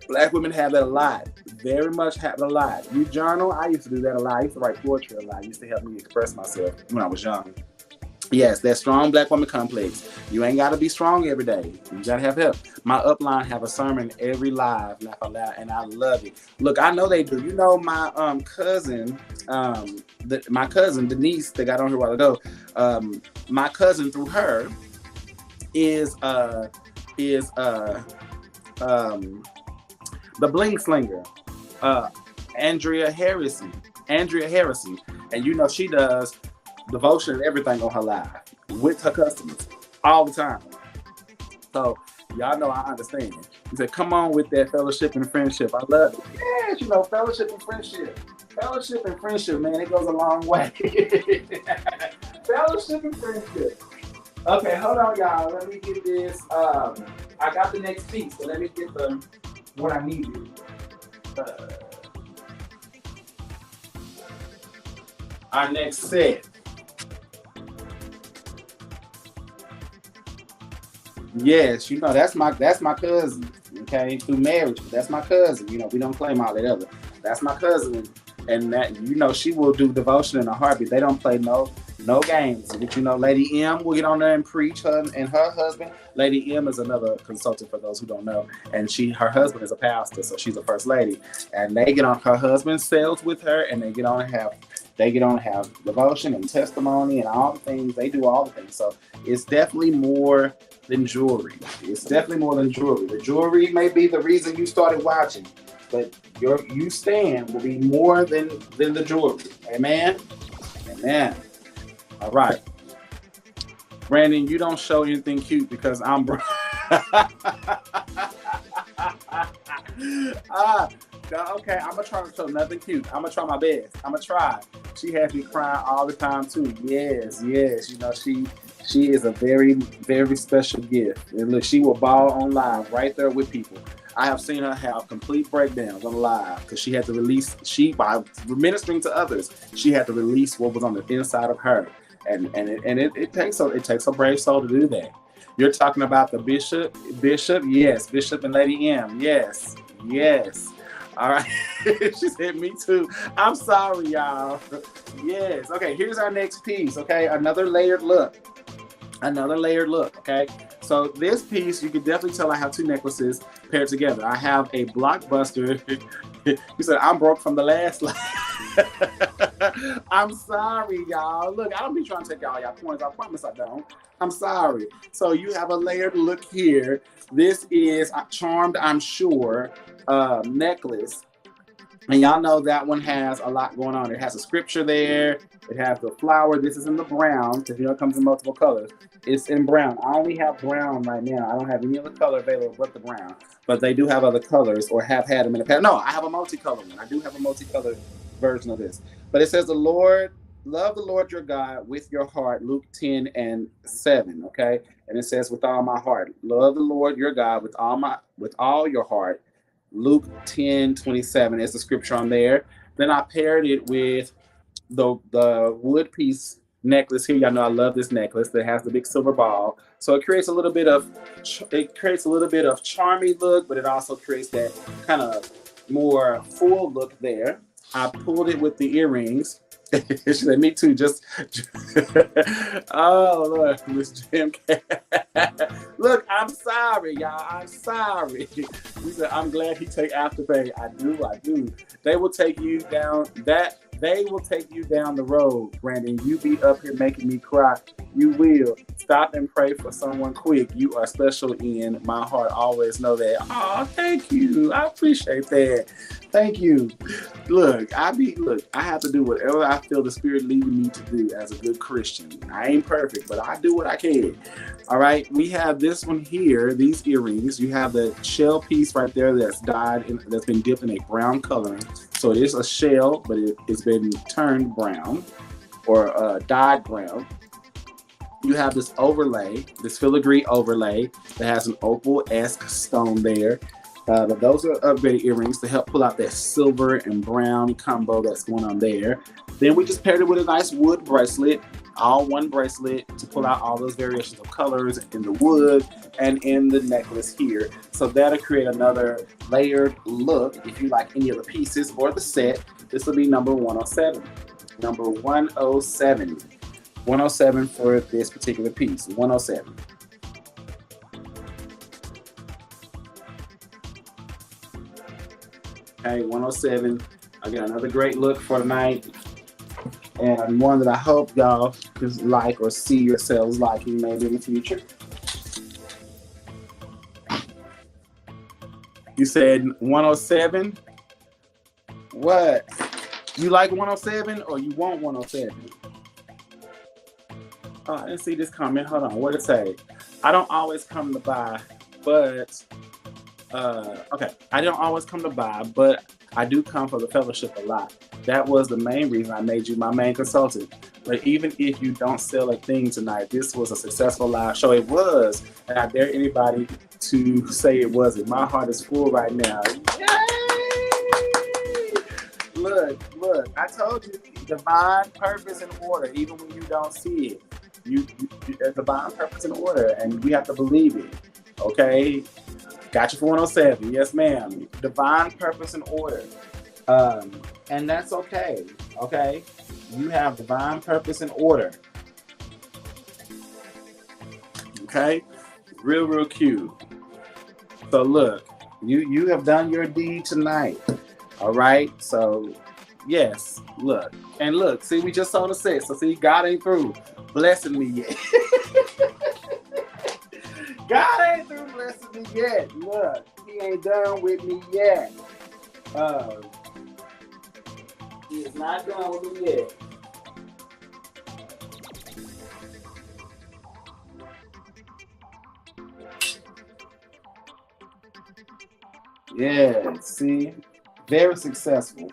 Black women have that a lot. Very much have it a lot. You journal. I used to do that a lot. I used to write poetry a lot. It used to help me express myself when I was young. Yes, that strong Black woman complex. You ain't got to be strong every day. You got to have help. My upline have a sermon every live, laugh aloud, and I love it. Look, I know they do. You know, my cousin, my cousin Denise, that got on here a while ago. My cousin through her is the bling slinger, Andrea Harrison, and you know she does devotion and everything on her live with her customers all the time. So y'all know I understand. He said, come on with that fellowship and friendship. I love it. Yes, you know, fellowship and friendship. Fellowship and friendship, man, it goes a long way. Fellowship and friendship. Okay, hold on, y'all. Let me get this. I got the next piece, so let me get what I needed. Our next set. Yes, you know, that's my cousin, okay, through marriage. That's my cousin. You know, we don't claim all that other. That's my cousin, and that, you know, she will do devotion in a heartbeat. They don't play no games. But you know, Lady M will get on there and preach, her and her husband. Lady M is another consultant for those who don't know, and her husband is a pastor, so she's a first lady. And they get on, her husband sells with her, and they get on and have devotion and testimony and all the things. They do all the things. So it's definitely more than jewelry. It's definitely more than jewelry. The jewelry may be the reason you started watching, but you stand will be more than the jewelry. Amen. Amen. All right. Brandon, you don't show anything cute because I'm okay, I'm gonna try to show nothing cute. I'm gonna try my best. I'm gonna try. She has me crying all the time too. Yes. You know, she is a very, very special gift. And look, she will bawl on live right there with people. I have seen her have complete breakdowns on live because she had to release. By ministering to others, she had to release what was on the inside of her, and it takes a brave soul to do that. You're talking about the bishop, yes, Bishop and Lady M, yes. All right. She said, me too. I'm sorry, y'all. Yes. Okay, here's our next piece. Okay, another layered look. Okay. So this piece, you can definitely tell I have 2 necklaces paired together. I have a blockbuster. You said, I'm broke from the last life. I'm sorry, y'all. Look, I don't be trying to take all y'all points. I promise I don't. I'm sorry. So you have a layered look here. This is a Charmed, I'm sure, necklace. And y'all know that one has a lot going on. It has a scripture there. It has the flower. This is in the brown, because you know it comes in multiple colors. It's in brown. I only have brown right now. I don't have any other color available but the brown. But they do have other colors, or have had them in the past. No, I have a multicolored one. I do have a multicolored version of this. But it says, love the Lord your God with your heart, Luke 10:7, okay? And it says, with all my heart. Love the Lord your God with all your heart, Luke 10:27 is the scripture on there. Then I paired it with the wood piece necklace here. Y'all know I love this necklace that has the big silver ball. So it creates a little bit of charmy look, but it also creates that kind of more full look there. I pulled it with the earrings. She said, "Me too." Oh look, Miss Jim. Look, I'm sorry, y'all. I'm sorry. He said, "I'm glad he take Afterpay." I do. They will take you down that. They will take you down the road, Brandon. You be up here making me cry. You will. Stop and pray for someone quick. You are special in my heart. Always know that. Oh, thank you. I appreciate that. Thank you. Look, I have to do whatever I feel the Spirit leading me to do as a good Christian. I ain't perfect, but I do what I can. All right, we have this one here, these earrings. You have the shell piece right there that's that's been dipped in a brown coloring. So it is a shell, but it's been turned brown or dyed brown. You have this overlay, this filigree overlay that has an opal-esque stone there. Those are upgraded earrings to help pull out that silver and brown combo that's going on there. Then we just paired it with a nice wood bracelet, all one bracelet to pull out all those variations of colors in the wood and in the necklace here. So that'll create another layered look. If you like any of the pieces or the set, this will be number 107. Number 107. 107 for this particular piece. 107. Okay, 107. Again, another great look for tonight. And one that I hope y'all could like or see yourselves liking maybe in the future. You said 107? What? You like 107 or you want 107? Oh, I didn't see this comment. Hold on. What did it say? I don't always come to buy, but okay. I don't always come to buy, but I do come for the fellowship a lot. That was the main reason I made you my main consultant. But even if you don't sell a thing tonight, this was a successful live show. It was, and I dare anybody to say it wasn't. My heart is full right now. Yay! Look, I told you, divine purpose and order, even when you don't see it. You divine purpose and order, and we have to believe it. Okay? Got you for 107. Yes, ma'am. Divine purpose and order. And that's okay. Okay? You have divine purpose and order. Okay? Real cute. So look, you have done your deed tonight. All right? So yes, look. And look, see, we just saw the set. So see, God ain't through blessing me yet. God ain't through blessing me yet. Look, he ain't done with me yet. He is not done with me yet. Yeah, see, very successful.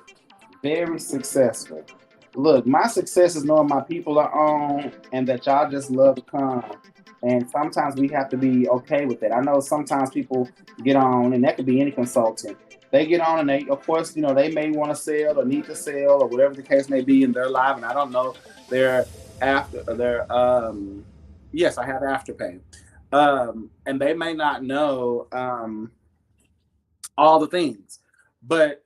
Very successful. Look, my success is knowing my people are on and that y'all just love to come. And sometimes we have to be okay with that. I know sometimes people get on, and that could be any consultant. They get on and they, of course, you know, they may want to sell or need to sell or whatever the case may be in their life. And I don't know their yes, I have Afterpay. And they may not know all the things. But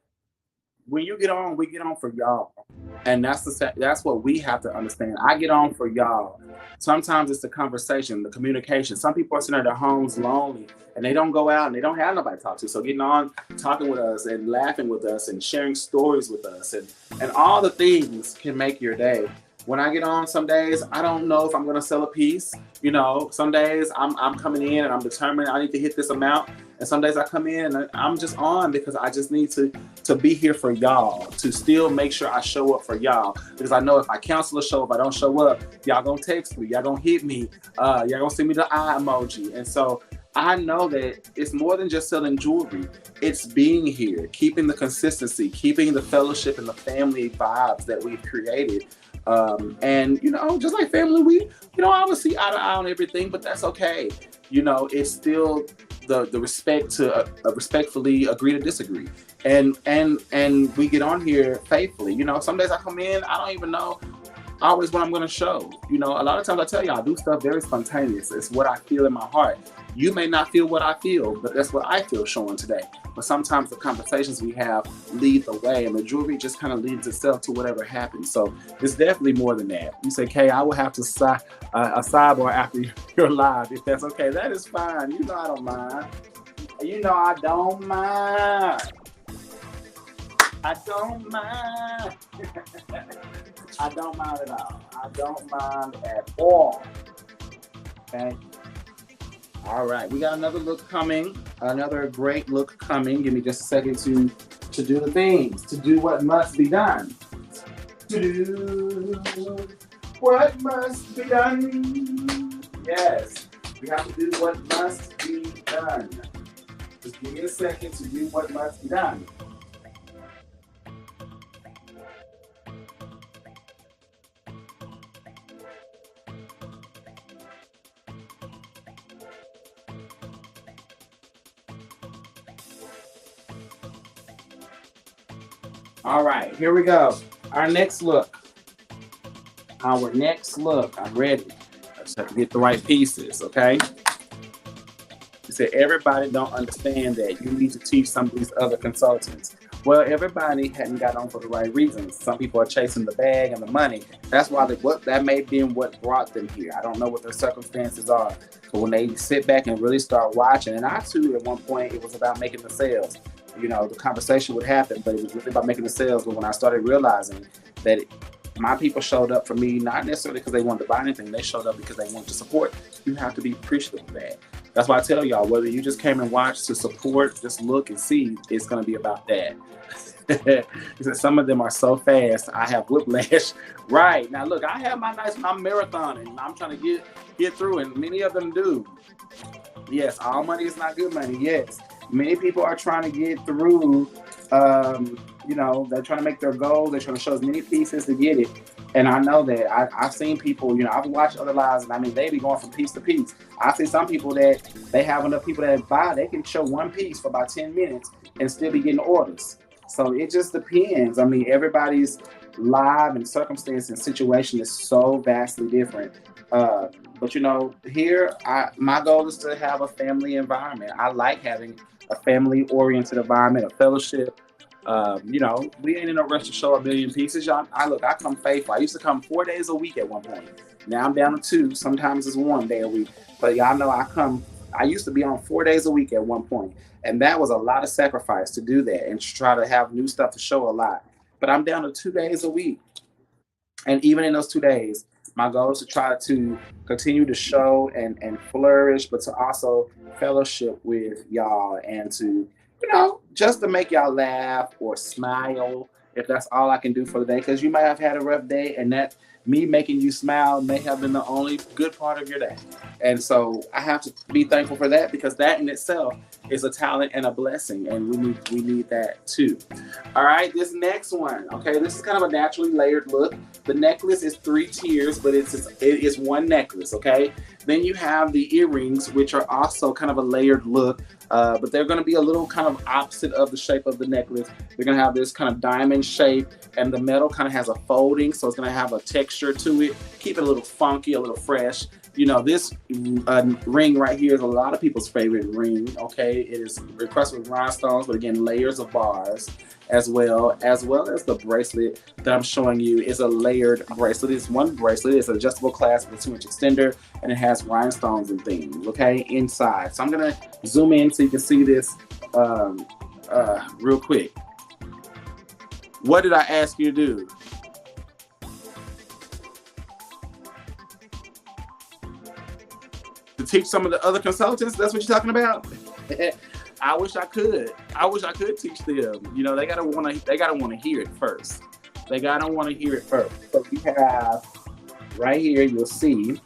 when you get on, we get on for y'all. And that's what we have to understand. I get on for y'all. Sometimes it's the conversation, the communication. Some people are sitting at their homes lonely and they don't go out and they don't have nobody to talk to. So getting on, talking with us and laughing with us and sharing stories with us and all the things can make your day. When I get on, some days I don't know if I'm gonna sell a piece. You know, some days I'm coming in and I'm determined I need to hit this amount. And some days I come in and I'm just on because I just need to be here for y'all, to still make sure I show up for y'all. Because I know if I cancel a show, if I don't show up, y'all gonna text me, y'all gonna hit me, y'all gonna send me the eye emoji. And so I know that it's more than just selling jewelry. It's being here, keeping the consistency, keeping the fellowship and the family vibes that we've created. And you know, just like family, we don't always see eye to eye on everything, but that's okay. You know, it's still the respect to respectfully agree to disagree. and we get on here faithfully. You know, some days I come in, I don't even know always what I'm going to show. You know, a lot of times I tell y'all, I do stuff very spontaneous. It's what I feel in my heart. You may not feel what I feel, but that's what I feel showing today. But sometimes the conversations we have lead the way, and the jewelry just kind of leads itself to whatever happens. So it's definitely more than that. You say, Kay, I will have to a sidebar after you're live, if that's okay. That is fine. You know I don't mind. You know I don't mind. I don't mind. I don't mind at all. I don't mind at all. Okay. All right. We got another look coming. Another great look coming. Give me just a second to do the things. To do what must be done. To do what must be done. Yes. We have to do what must be done. Just give me a second to do what must be done. All right, here we go. Our next look. I'm ready. I just have to get the right pieces, okay? You said everybody don't understand that. You need to teach some of these other consultants. Well, everybody hadn't got on for the right reasons. Some people are chasing the bag and the money. That's why that may have been what brought them here. I don't know what their circumstances are. But when they sit back and really start watching, and I too, at one point, it was about making the sales. You know, the conversation would happen, but it was really about making the sales. But when I started realizing that my people showed up for me, not necessarily because they wanted to buy anything, they showed up because they wanted to support. You have to be appreciative of that. That's why I tell y'all, whether you just came and watched to support, just look and see, it's going to be about that. Because some of them are so fast, I have whiplash. Right. Now, look, I have my nice, I'm marathoning. I'm trying to get through, and many of them do. Yes, all money is not good money. Yes. Many people are trying to get through, you know, they're trying to make their goals. They're trying to show as many pieces to get it. And I know that I've seen people, you know, I've watched other lives, and I mean, they be going from piece to piece. I see some people that they have enough people that buy, they can show one piece for about 10 minutes and still be getting orders. So it just depends. I mean, everybody's live and circumstance and situation is so vastly different. But you know, here, my goal is to have a family environment. I like having a family-oriented environment, a fellowship. You know, we ain't in a rush to show a million pieces. Y'all, I come faithful. I used to come 4 days a week at one point. Now I'm down to 2. Sometimes it's 1 day a week. But y'all know I used to be on 4 days a week at one point. And that was a lot of sacrifice to do that and to try to have new stuff to show a lot. But I'm down to 2 days a week. And even in those 2 days, my goal is to try to continue to show and flourish, but to also fellowship with y'all and to, you know, just to make y'all laugh or smile, if that's all I can do for the day. Because you might have had a rough day, and that me making you smile may have been the only good part of your day. And so I have to be thankful for that, because that in itself is a talent and a blessing, and we need that too. All right, this next one, okay, this is kind of a naturally layered look. The necklace is 3 tiers, but it is one necklace, okay? Then you have the earrings, which are also kind of a layered look, but they're going to be a little kind of opposite of the shape of the necklace. They're going to have this kind of diamond shape, and the metal kind of has a folding, so it's going to have a texture to it. Keep it a little funky, a little fresh. You know, this ring right here is a lot of people's favorite ring, okay? It is requested with rhinestones, but again, layers of bars, as well as the bracelet that I'm showing you is a layered bracelet. It's one bracelet. It's an adjustable clasp with a 2-inch extender, and it has rhinestones and things, okay, inside. So I'm going to zoom in so you can see this real quick. What did I ask you to do? To teach some of the other consultants? That's what you're talking about? I wish I could. I wish I could teach them. You know, they gotta want to hear it first. They gotta want to hear it first. So we have right here, you'll see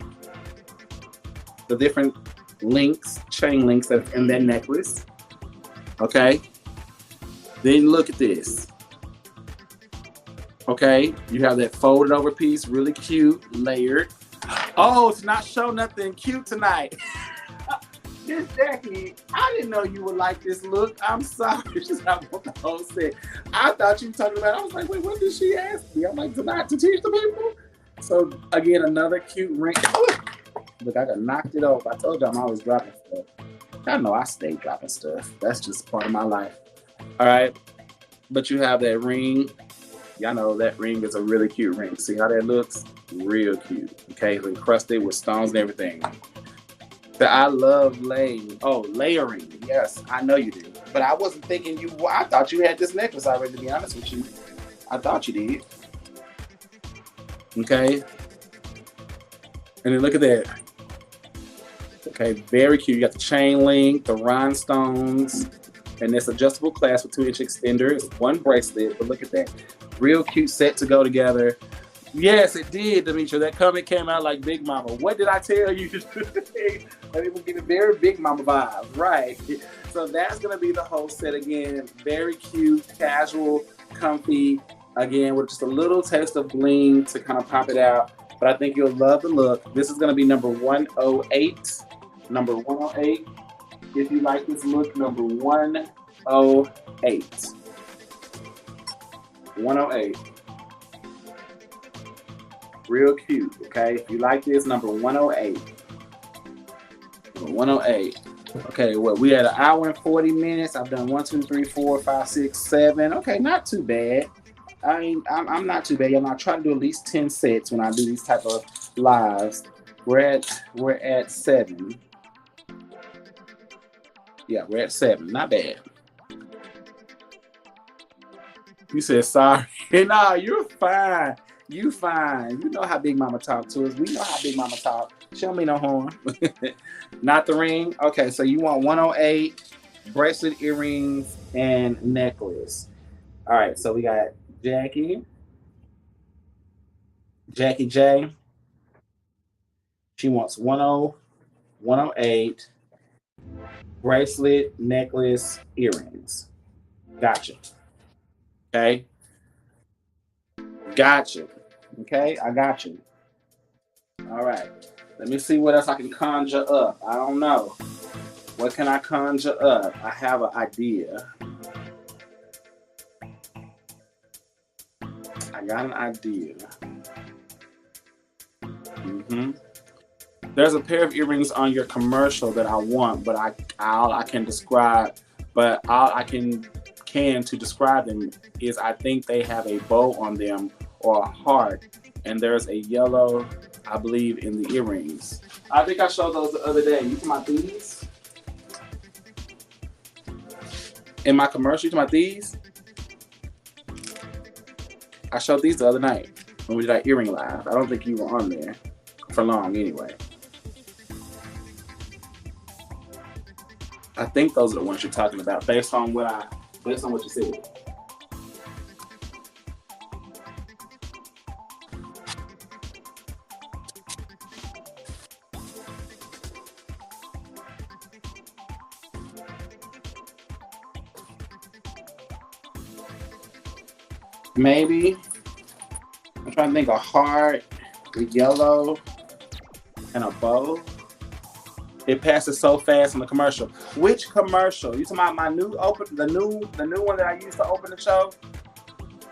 the different links, chain links that's in that necklace. Okay. Then look at this. Okay, you have that folded over piece, really cute, layered. Oh, to not show nothing cute tonight. Miss Jackie, I didn't know you would like this look. I'm sorry. She's not want the whole set. I thought you were talking about. I was like, wait, what did she ask me? I'm like, to teach the people. So again, another cute ring. Look, I got knocked it off. I told you I'm always dropping stuff. I know I stay dropping stuff. That's just part of my life. All right, but you have that ring. Y'all know that ring is a really cute ring. See how that looks? Real cute. Okay, it's encrusted with stones and everything. I love layering. Oh, layering. Yes, I know you do. But I wasn't thinking you. Well, I thought you had this necklace already, to be honest with you. I thought you did. Okay. And then look at that. Okay, very cute. You got the chain link, the rhinestones, and this adjustable clasp with 2-inch extender. It's one bracelet, but look at that. Real cute set to go together. Yes, it did, Demetria. That comment came out like Big Mama. What did I tell you? It was getting very Big Mama vibes, right? So that's gonna be the whole set again. Very cute, casual, comfy. Again, with just a little taste of bling to kind of pop it out. But I think you'll love the look. This is gonna be number 108. Number 108. If you like this look, number 108. 108. Real cute, okay? If you like this, number 108. Number 108. Okay, well, we had 1 hour and 40 minutes. I've done 1, 2, 3, 4, 5, 6, 7. Okay, not too bad. I mean, I'm not too bad. I try to do at least 10 sets when I do these type of lives. We're at 7. Yeah, we're at 7. Not bad. You said sorry. Nah, you're fine. You fine. You know how Big Mama talk to us. We know how Big Mama talk. Show me no harm. Not the ring. Okay, so you want 108, bracelet, earrings, and necklace. All right, so we got Jackie J. She wants 108, bracelet, necklace, earrings. Gotcha. Okay. Gotcha. Okay, I got you. All right. Let me see what else I can conjure up. I don't know. What can I conjure up? I have an idea. I got an idea. There's a pair of earrings on your commercial that I want, but all I can describe to describe them is I think they have a bow on them or a heart, and there's a yellow, I believe, in the earrings. I think I showed those the other day. You talking about these? In my commercial, you talking about these? I showed these the other night when we did our earring live. I don't think you were on there for long anyway. I think those are the ones you're talking about based on what you said. Maybe. I'm trying to think, a heart, a yellow, and a bow. It passes so fast on the commercial. Which commercial? You talking about my new the new one that I used to open the show?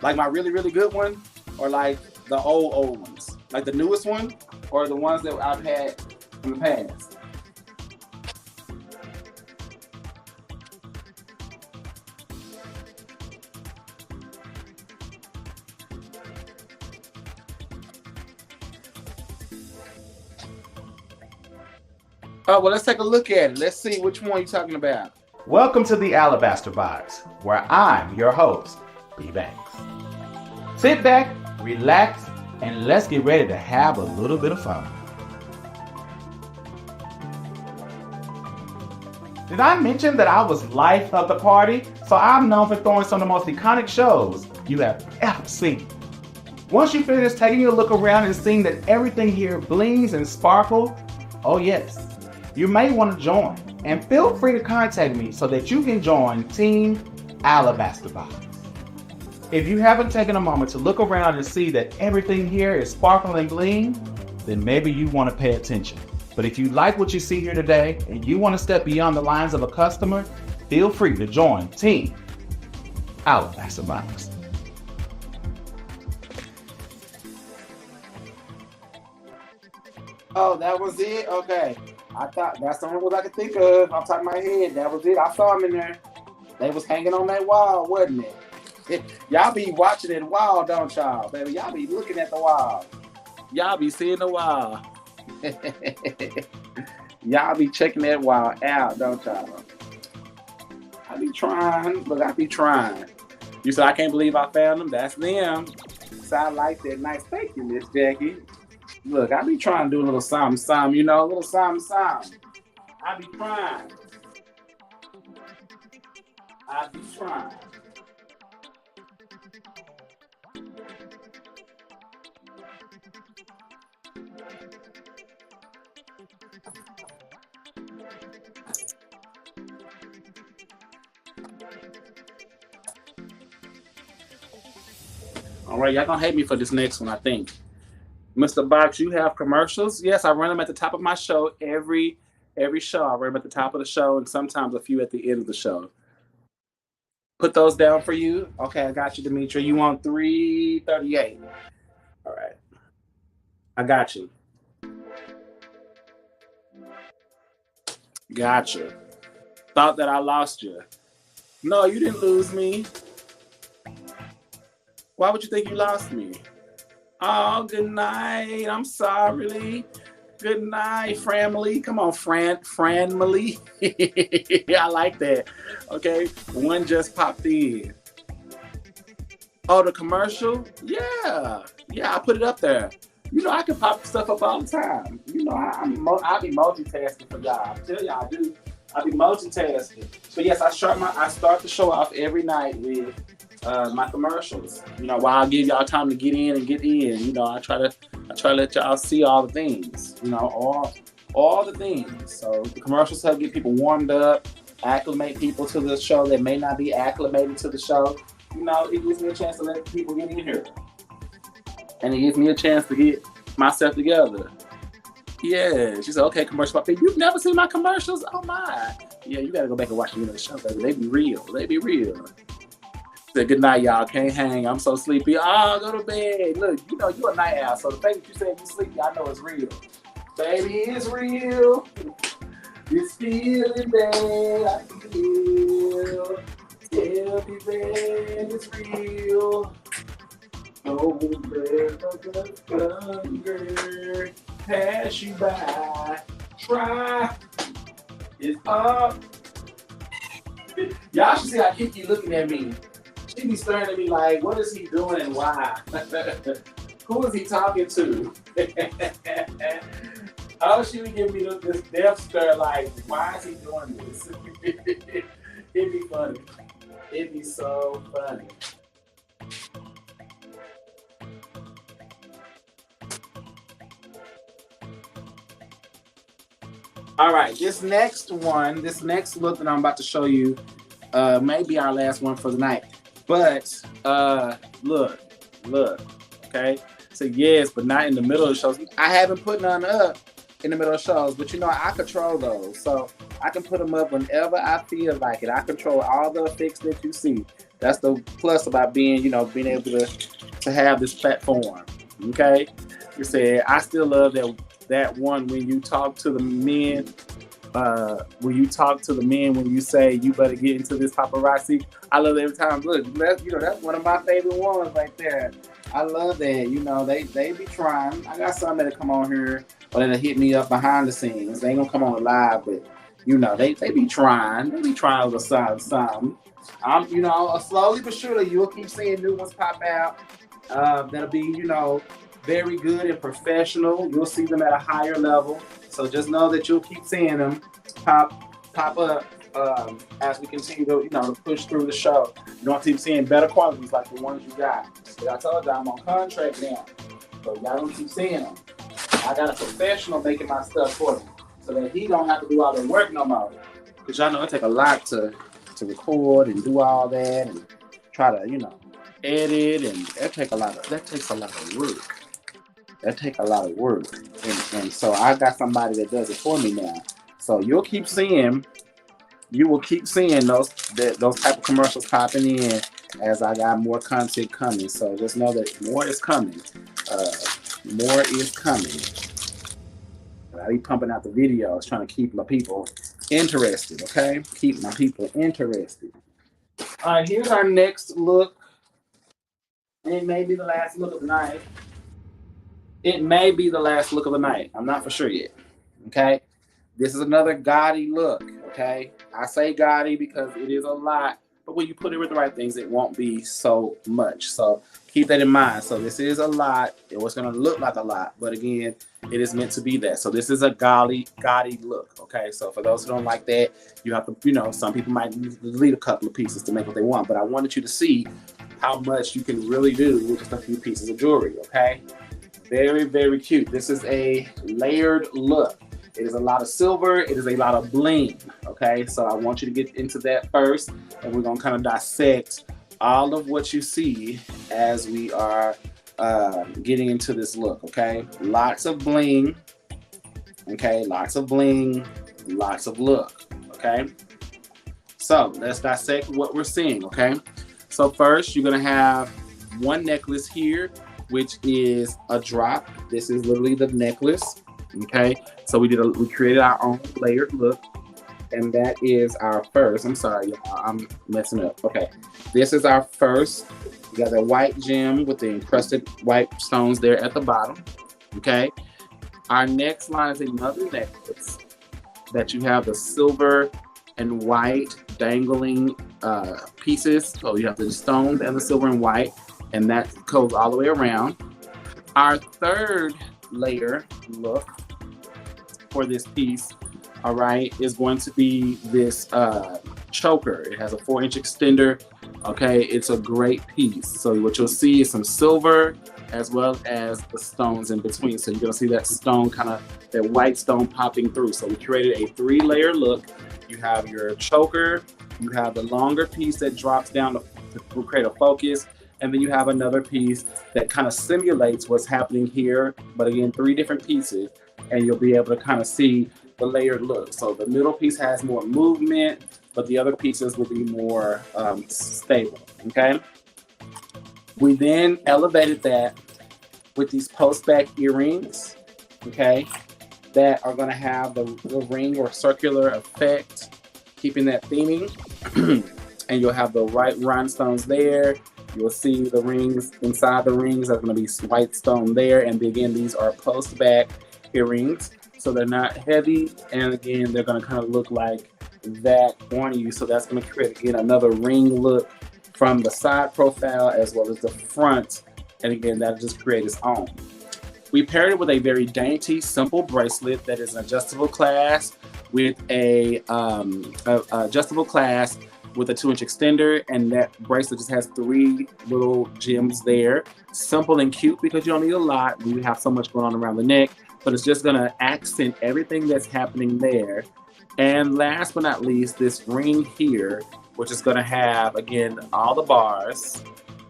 Like my really, really good one? Or like the old ones? Like the newest one? Or the ones that I've had in the past? Oh, well, let's take a look at it. Let's see which one you're talking about. Welcome to the Alabaster Box, where I'm your host, B. Banks. Sit back, relax, and let's get ready to have a little bit of fun. Did I mention that I was life of the party? So I'm known for throwing some of the most iconic shows you have ever seen. Once you finish taking a look around and seeing that everything here blings and sparkles, oh yes, you may want to join, and feel free to contact me so that you can join Team Alabaster Box. If you haven't taken a moment to look around and see that everything here is sparkling and bling, then maybe you want to pay attention. But if you like what you see here today and you want to step beyond the lines of a customer, feel free to join Team Alabaster Box. Oh, that was it? Okay. I thought that's the only one I could think of off the top of my head. That was it. I saw them in there. They was hanging on that wall, wasn't it? Y'all be watching that wall, don't y'all, baby? Y'all be looking at the wall. Y'all be seeing the wall. Y'all be checking that wall out, don't y'all? I be trying. Look, I be trying. You said I can't believe I found them. That's them. Sound like that. Nice. Thank you, Miss Jackie. Look, I be trying to do a little something, you know, a little something. I be trying. I be trying. All right, y'all gonna hate me for this next one, I think. Mr. Box, you have commercials? Yes, I run them at the top of my show every show. I run them at the top of the show and sometimes a few at the end of the show. Put those down for you. Okay, I got you, Demetria. You want 338? All right, I got you. Gotcha. Thought that I lost you. No, you didn't lose me. Why would you think you lost me? Oh, good night. I'm sorry. Good night, family. Come on, Franmily. I like that. Okay, one just popped in. Oh, the commercial? Yeah, I put it up there. You know, I can pop stuff up all the time. You know, I be multitasking for y'all. I tell y'all I do. I be multitasking. But yes, I start the show off every night with my commercials. You know, while I give y'all time to get in. You know, I try to let y'all see all the things. You know, all the things. So the commercials help get people warmed up, acclimate people to the show that may not be acclimated to the show. You know, it gives me a chance to let people get in here, and it gives me a chance to get myself together. Yeah, she said, okay, commercial. You've never seen my commercials? Oh my. Yeah, you gotta go back and watch the show, baby. They be real. Said, good night, y'all. Can't hang. I'm so sleepy. Oh, go to bed. Look, you know, you're a night owl, so the fact that you said you sleepy, I know it's real. Baby, it's real. This feeling bad, I feel. Tell me that it's real. Oh, hunger, pass you by. Try. It's up. Y'all should see how Kiki looking at me. She be staring at me like, what is he doing and why? Who is he talking to? Oh, she be giving me this death stare like, why is he doing this? It'd be funny. It'd be so funny. All right, this next look that I'm about to show you may be our last one for the night. But look, okay? So yes, but not in the middle of the shows. I haven't put none up in the middle of shows, but you know, I control those. So I can put them up whenever I feel like it. I control all the effects that you see. That's the plus about being able to have this platform. Okay? You said I still love that one when you talk to the men. When you say you better get into this paparazzi, I love it every time. Look, that's one of my favorite ones right there. I love that. You know, they be trying. I got some that'll come on here or that'll hit me up behind the scenes. They ain't gonna come on live, but you know, they be trying. They be trying a little something. You know, slowly but surely you'll keep seeing new ones pop out. That'll be, very good and professional. You'll see them at a higher level. So just know that you'll keep seeing them pop up as we continue to push through the show. You're gonna keep seeing better qualities like the ones you got. But I told you I'm on contract now, so y'all don't keep seeing them. I got a professional making my stuff for them, so that he don't have to do all the work no more. Cause y'all know it take a lot to record and do all that and try to edit, and that takes a lot of work. that take a lot of work. And so I got somebody that does it for me now. So you will keep seeing those type of commercials popping in as I got more content coming. So just know that more is coming. More is coming. I be pumping out the videos, trying to keep my people interested. Okay, keep my people interested. All right, here's our next look. It may be the last look of the night. It may be the last look of the night. I'm not for sure yet. Okay. This is another gaudy look. Okay. I say gaudy because it is a lot, but when you put it with the right things, it won't be so much. So keep that in mind. So this is a lot. It was going to look like a lot, but again, it is meant to be that. So this is a gaudy look. Okay. So for those who don't like that, you have to, some people might delete a couple of pieces to make what they want, but I wanted you to see how much you can really do with just a few pieces of jewelry. Okay. Very, very cute. This is a layered look. It is a lot of silver. It is a lot of bling. Okay, so I want you to get into that first, and we're gonna kind of dissect all of what you see as we are getting into this look. Okay, lots of bling. Okay, lots of bling, lots of look. Okay, so let's dissect what we're seeing. Okay, so first you're gonna have one necklace here, which is a drop. This is literally the necklace. Okay, so we created our own layered look, and that is our first. I'm sorry, y'all, I'm messing up. Okay, this is our first. We got a white gem with the encrusted white stones there at the bottom. Okay, our next line is another necklace that you have the silver and white dangling pieces. So you have the stones and the silver and white, and that goes all the way around. Our third layer look for this piece, all right, is going to be this choker. It has a 4-inch extender. Okay, it's a great piece. So what you'll see is some silver as well as the stones in between. So you're gonna see that stone that white stone popping through. So we created a 3-layer look. You have your choker, you have the longer piece that drops down to create a focus, and then you have another piece that kind of simulates what's happening here, but again, 3 different pieces, and you'll be able to kind of see the layered look. So the middle piece has more movement, but the other pieces will be more stable, okay? We then elevated that with these post-back earrings, okay, that are gonna have the ring or circular effect, keeping that theming, and you'll have the white rhinestones there. You'll see the rings inside the rings. There's going to be white stone there. And again, these are post-back earrings. So they're not heavy. And again, they're going to kind of look like that on you. So that's going to create, again, another ring look from the side profile as well as the front. And again, that'll just create its own. We paired it with a very dainty, simple bracelet that is an adjustable clasp with a adjustable clasp with a 2-inch extender, and that bracelet just has 3 little gems there. Simple and cute because you don't need a lot when you have so much going on around the neck, but it's just gonna accent everything that's happening there. And last but not least, this ring here, which is gonna have, again, all the bars,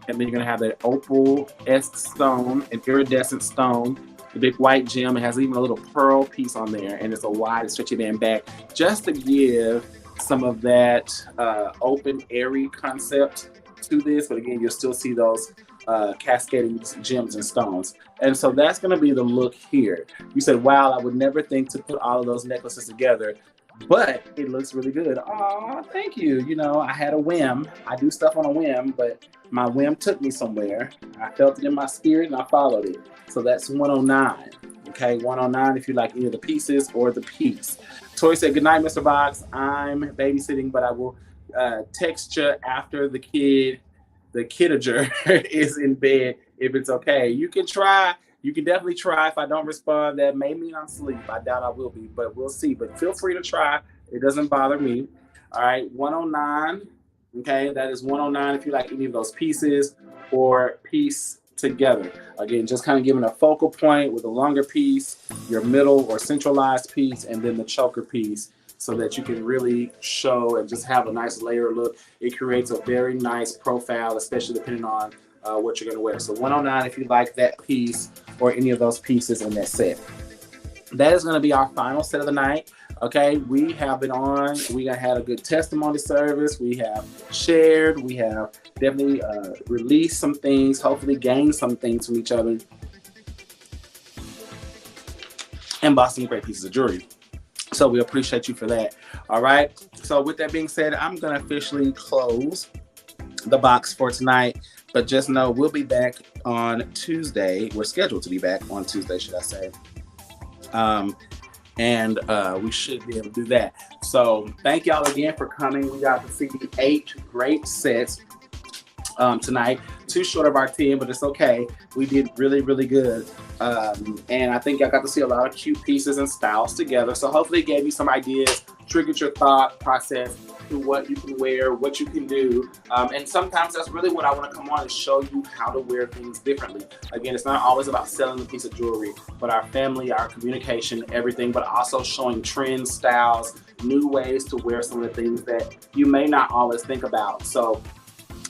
and then you're gonna have that opal-esque stone, an iridescent stone, the big white gem. It has even a little pearl piece on there, and it's a wide stretchy band back, just to give some of that open, airy concept to this. But again, you'll still see those cascading gems and stones. And so that's going to be the look here. You said, wow, I would never think to put all of those necklaces together, but it looks really good. Oh, thank you. I had a whim. I do stuff on a whim, but my whim took me somewhere. I felt it in my spirit and I followed it. So that's 109. Okay, 109 if you like any of the pieces or the piece. Tori said, good night, Mr. Box. I'm babysitting, but I will text you after the kidager is in bed if it's okay. You can try. You can definitely try. If I don't respond, that may mean I'm asleep. I doubt I will be, but we'll see. But feel free to try. It doesn't bother me. All right, 109. Okay, that is 109 if you like any of those pieces or piece together. Again, just kind of giving a focal point with a longer piece, your middle or centralized piece, and then the choker piece, so that you can really show and just have a nice layer look. It creates a very nice profile, especially depending on what you're going to wear. So 109 if you like that piece or any of those pieces in that set. That is going to be our final set of the night. Okay, we have been on. We had a good testimony service. We have shared. We have definitely released some things, hopefully gained some things from each other, and bought some great pieces of jewelry. So we appreciate you for that. All right. So with that being said, I'm going to officially close the box for tonight. But just know we'll be back on Tuesday. We're scheduled to be back on Tuesday, should I say. And we should be able to do that. So thank y'all again for coming. We got to see 8 great sets tonight. Too short of our 10, but it's okay. We did really, really good. And I think I got to see a lot of cute pieces and styles together. So hopefully it gave you some ideas, triggered your thought process to what you can wear, what you can do. And sometimes that's really what I want to come on and show you how to wear things differently. Again, it's not always about selling a piece of jewelry, but our family, our communication, everything, but also showing trends, styles, new ways to wear some of the things that you may not always think about. So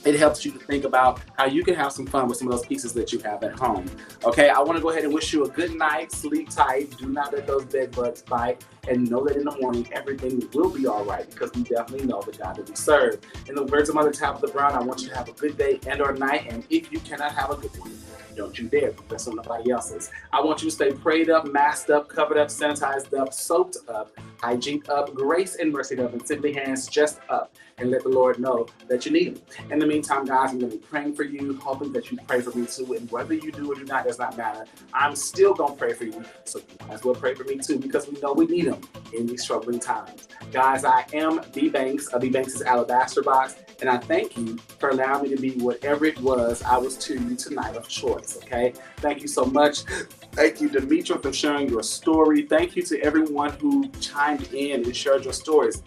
it helps you to think about how you can have some fun with some of those pieces that you have at home. Okay, I want to go ahead and wish you a good night. Sleep tight. Do not let those bed bugs bite. And know that in the morning, everything will be all right, because we definitely know the God that we serve. In the words of Mother Tabitha Brown, I want you to have a good day and or night. And if you cannot have a good one, don't you dare put this on nobody else's. I want you to stay prayed up, masked up, covered up, sanitized up, soaked up, hygiened up, grace and mercy up, and simply hands just up. And let the Lord know that you need him. In the meantime, guys, I'm going to be praying for you, hoping that you pray for me too. And whether you do or do not does not matter. I'm still going to pray for you. So you might as well pray for me too, because we know we need him in these troubling times. Guys, I am B Banks of B Banks' Alabaster Box. And I thank you for allowing me to be whatever it was I was to you tonight of choice, okay? Thank you so much. Thank you, Demetra, for sharing your story. Thank you to everyone who chimed in and shared your stories.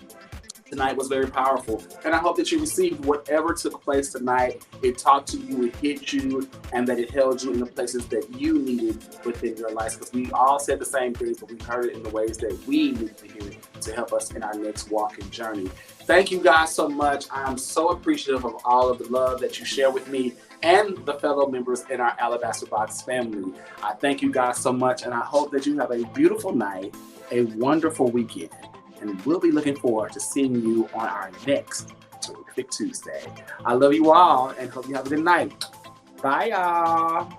Tonight was very powerful. And I hope that you received whatever took place tonight. It talked to you, it hit you, and that it held you in the places that you needed within your life. Because we all said the same things, but we heard it in the ways that we needed to hear it to help us in our next walk and journey. Thank you guys so much. I'm so appreciative of all of the love that you share with me and the fellow members in our Alabaster Box family. I thank you guys so much, and I hope that you have a beautiful night, a wonderful weekend. And we'll be looking forward to seeing you on our next Terrific Tuesday. I love you all and hope you have a good night. Bye, y'all.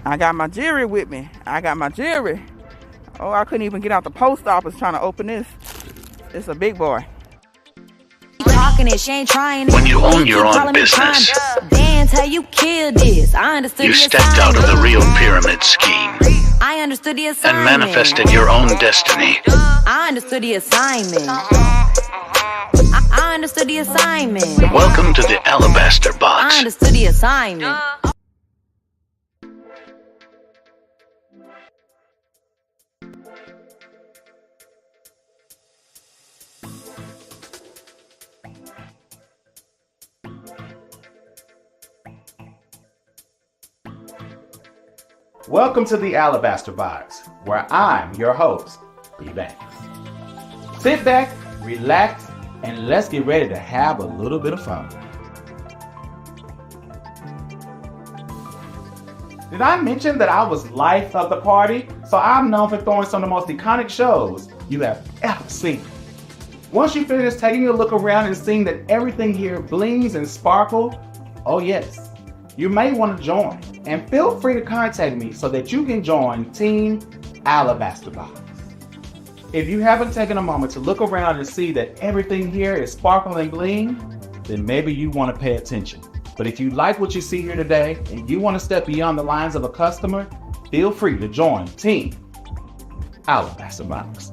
I got my jewelry with me. I got my jewelry. Oh, I couldn't even get out the post office trying to open this. It's a big boy. Talking it, she ain't trying it. When you own your own business, Dance how you killed this. I understood you the stepped out of the real pyramid scheme I understood the assignment. and manifested your own destiny. I understood the assignment. I understood the assignment. Welcome to the Alabaster I Box. understood the assignment. Welcome to the Alabaster Box, where I'm your host, B Banks. Sit back, relax, and let's get ready to have a little bit of fun. Did I mention that I was life of the party? So I'm known for throwing some of the most iconic shows you have ever seen. Once you finish taking a look around and seeing that everything here blings and sparkles, oh yes, you may want to join. And feel free to contact me so that you can join Team Alabaster Box. If you haven't taken a moment to look around and see that everything here is sparkle and bling, then maybe you want to pay attention. But if you like what you see here today and you want to step beyond the lines of a customer, feel free to join Team Alabaster Box.